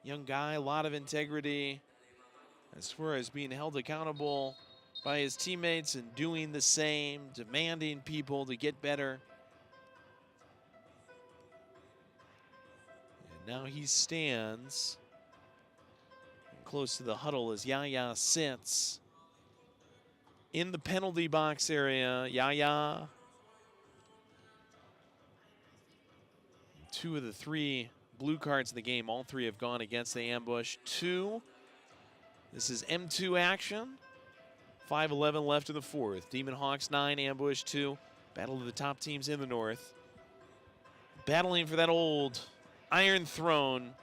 young guy, a lot of integrity as far as being held accountable by his teammates and doing the same, demanding people to get better. And now he stands close to the huddle as Yaya sits in the penalty box area. Yaya, 2 of the 3 blue cards in the game, all 3 have gone against the ambush. 2, this is M2 action. 5:11 left in the 4th. Demon Hawks 9, ambush 2. Battle of the top teams in the north. Battling for that old Iron Throne.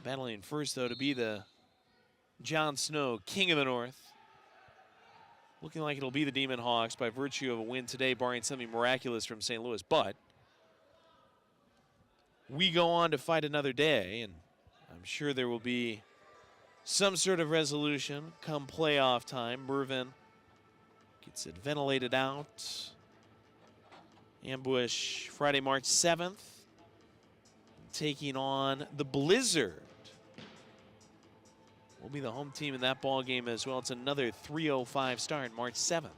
Battling first, though, to be the Jon Snow, King of the North. Looking like it'll be the Demon Hawks by virtue of a win today, barring something miraculous from St. Louis. But we go on to fight another day, and I'm sure there will be some sort of resolution come playoff time. Mervin gets it ventilated out. Ambush Friday, March 7th, taking on the Blizzard. We'll be the home team in that ball game as well. It's another 3:05 start, March 7th,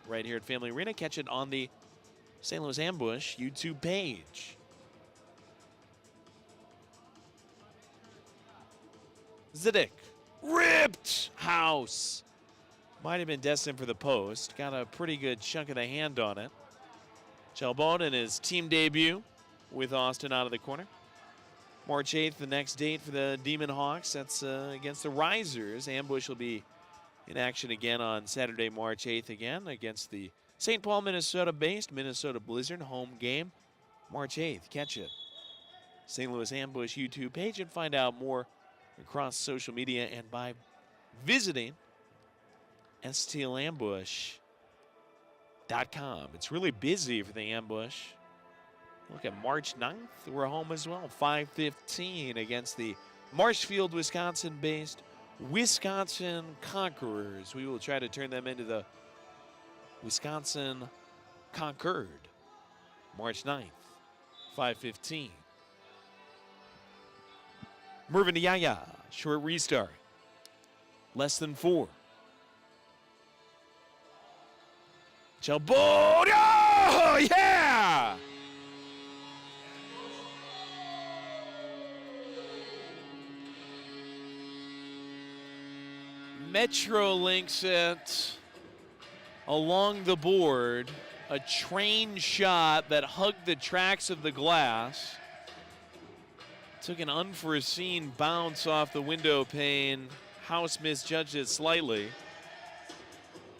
right here at Family Arena. Catch it on the St. Louis Ambush YouTube page. Zidek, ripped house. Might have been destined for the post. Got a pretty good chunk of the hand on it. Chalbon in his team debut with Austin out of the corner. March 8th, the next date for the Demon Hawks. That's against the Risers. Ambush will be in action again on Saturday, March 8th again against the St. Paul, Minnesota-based Minnesota Blizzard. Home game, March 8th. Catch it. St. Louis Ambush YouTube page and find out more across social media and by visiting stlambush.com. It's really busy for the Ambush. Look at March 9th, we're home as well. 5:15 against the Marshfield, Wisconsin-based Wisconsin Conquerors. We will try to turn them into the Wisconsin Conquered. March 9th, 5:15. Mervin to Yaya, short restart. Less than 4. Chalbon, oh yeah! Metro links it along the board. A train shot that hugged the tracks of the glass. Took an unforeseen bounce off the window pane. House misjudged it slightly.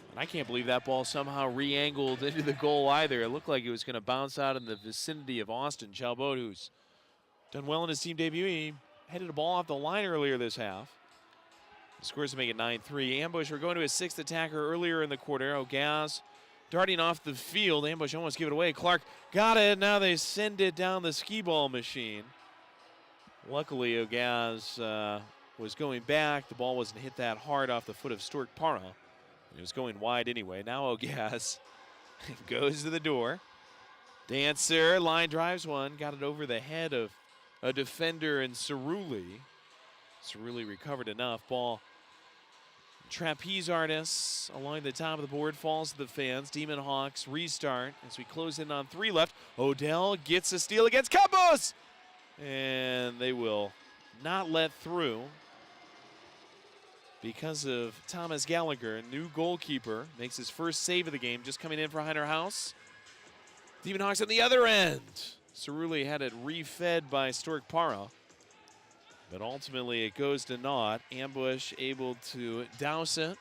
And I can't believe that ball somehow re-angled into the goal either. It looked like it was going to bounce out in the vicinity of Austin Chalbot, who's done well in his team debut. He headed a ball off the line earlier this half. The scores to make it 9-3. Ambush, we're going to his 6th attacker earlier in the quarter. Ogaz darting off the field. Ambush almost give it away. Clark got it. Now they send it down the skee ball machine. Luckily, Ogaz was going back. The ball wasn't hit that hard off the foot of Stork Para. It was going wide anyway. Now Ogaz goes to the door. Dancer, line drives one. Got it over the head of a defender in Cerulli. Cerulli recovered enough. Ball trapeze artists along the top of the board, falls to the fans. Demon Hawks restart as we close in on 3 left. Odell gets a steal against Campos, and they will not let through because of Thomas Gallagher, new goalkeeper, makes his first save of the game, just coming in for Heiner House. Demon Hawks on the other end. Cerulli had it refed by Stork Para. But ultimately it goes to naught. Ambush able to douse it.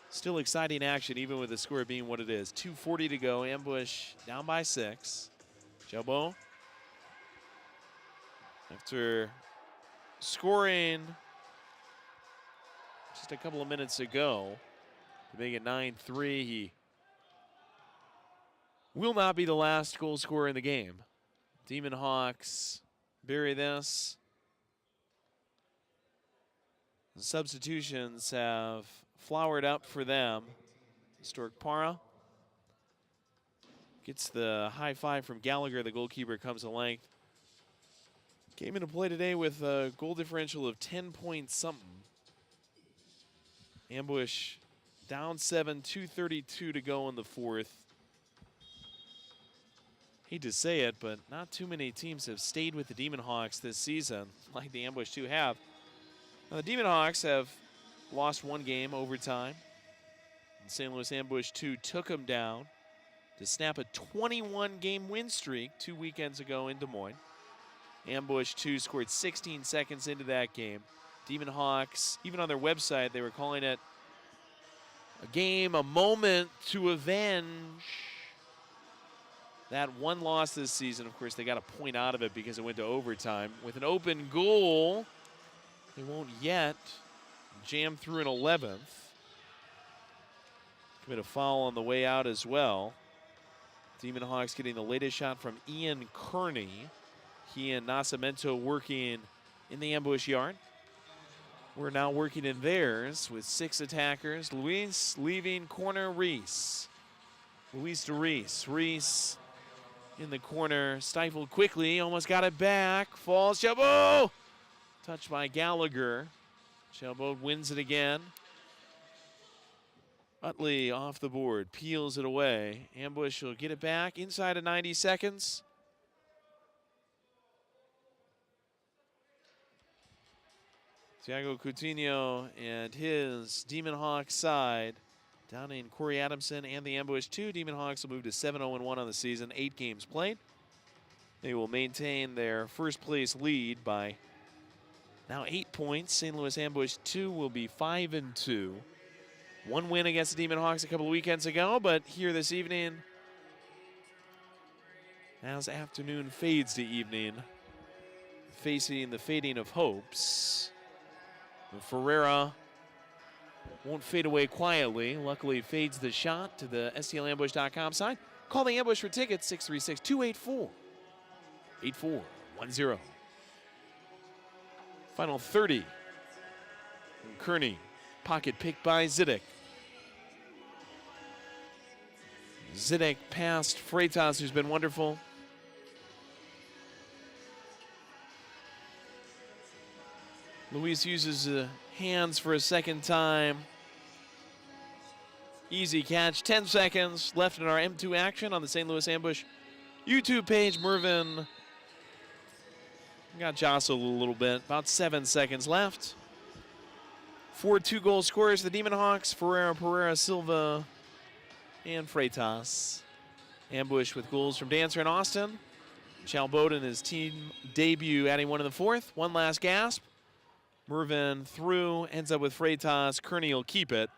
Still exciting action even with the score being what it is. 2:40 to go. Ambush down by 6. Chalbon, after scoring just a couple of minutes ago to make it 9-3, he will not be the last goal scorer in the game. Demon Hawks bury this. Substitutions have flowered up for them. Stork Para gets the high five from Gallagher. The goalkeeper comes to length. Came into play today with a goal differential of 10 point something. Ambush down 7, 2:32 to go in the fourth. Hate to say it, but not too many teams have stayed with the Demon Hawks this season, like the Ambush 2 have. Now, the Demon Hawks have lost one game overtime. And St. Louis Ambush 2 took them down to snap a 21-game win streak 2 weekends ago in Des Moines. Ambush 2 scored 16 seconds into that game. Demon Hawks, even on their website, they were calling it a game, a moment to avenge that one loss this season. Of course, they got a point out of it because it went to overtime. With an open goal, they won't yet jam through an 11th. Commit a foul on the way out as well. Demon Hawks getting the latest shot from Ian Kearney. He and Nascimento working in the ambush yard. We're now working in theirs with 6 attackers. Luis leaving corner, Reese. Luis to Reese. Reese in the corner, stifled quickly, almost got it back. Falls, Chabot! Touched by Gallagher. Chabot wins it again. Utley off the board, peels it away. Ambush will get it back inside of 90 seconds. Thiago Coutinho and his Demon Hawks side down in Corey Adamson and the Ambush 2. Demon Hawks will move to 7-0-1 on the season, 8 games played. They will maintain their first place lead by now 8 points. St. Louis Ambush 2 will be 5-2. One win against the Demon Hawks a couple of weekends ago, but here this evening, as afternoon fades to evening, facing the fading of hopes. Ferreira won't fade away quietly. Luckily, fades the shot to the stlambush.com side. Call the Ambush for tickets, 636-284-8410. Final 30. And Kearney, pocket picked by Zidek. Zidek past Freitas, who's been wonderful. Luis uses the hands for a second time. Easy catch, 10 seconds left in our M2 action on the St. Louis Ambush YouTube page. Mervin got jostled a little bit, about 7 seconds left. 4 2-goal scorers, the Demon Hawks, Ferreira, Pereira, Silva, and Freitas. Ambush with goals from Dancer and Austin. Chalbot in his team debut, adding one in the fourth. One last gasp. Mervin through, ends up with Freitas. Kearney will keep it.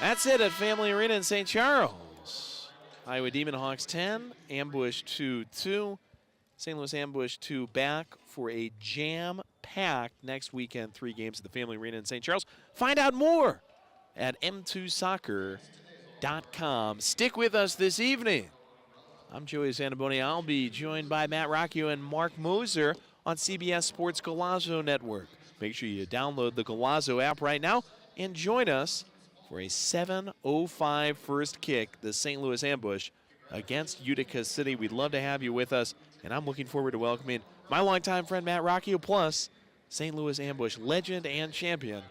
That's it at Family Arena in St. Charles. Iowa Demon Hawks 10, Ambush 2-2. St. Louis Ambush 2 back for a jam-packed next weekend. 3 games at the Family Arena in St. Charles. Find out more at m2soccer.com. Stick with us this evening. I'm Joey Santaboni. I'll be joined by Matt Rocchio and Mark Moser on CBS Sports Golazo Network. Make sure you download the Golazo app right now and join us for a 7:05 first kick, the St. Louis Ambush against Utica City. We'd love to have you with us, and I'm looking forward to welcoming my longtime friend Matt Rocchio, plus St. Louis Ambush legend and champion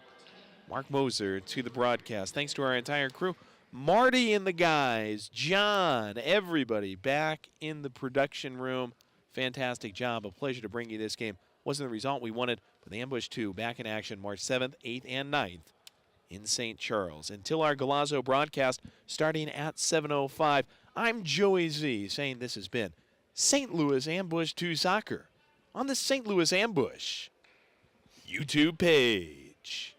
Mark Moser to the broadcast. Thanks to our entire crew. Marty and the guys, John, everybody back in the production room. Fantastic job. A pleasure to bring you this game. Wasn't the result we wanted, but the Ambush 2 back in action March 7th, 8th, and 9th in St. Charles. Until our Golazo broadcast starting at 7:05, I'm Joey Z saying this has been St. Louis Ambush 2 Soccer on the St. Louis Ambush YouTube page.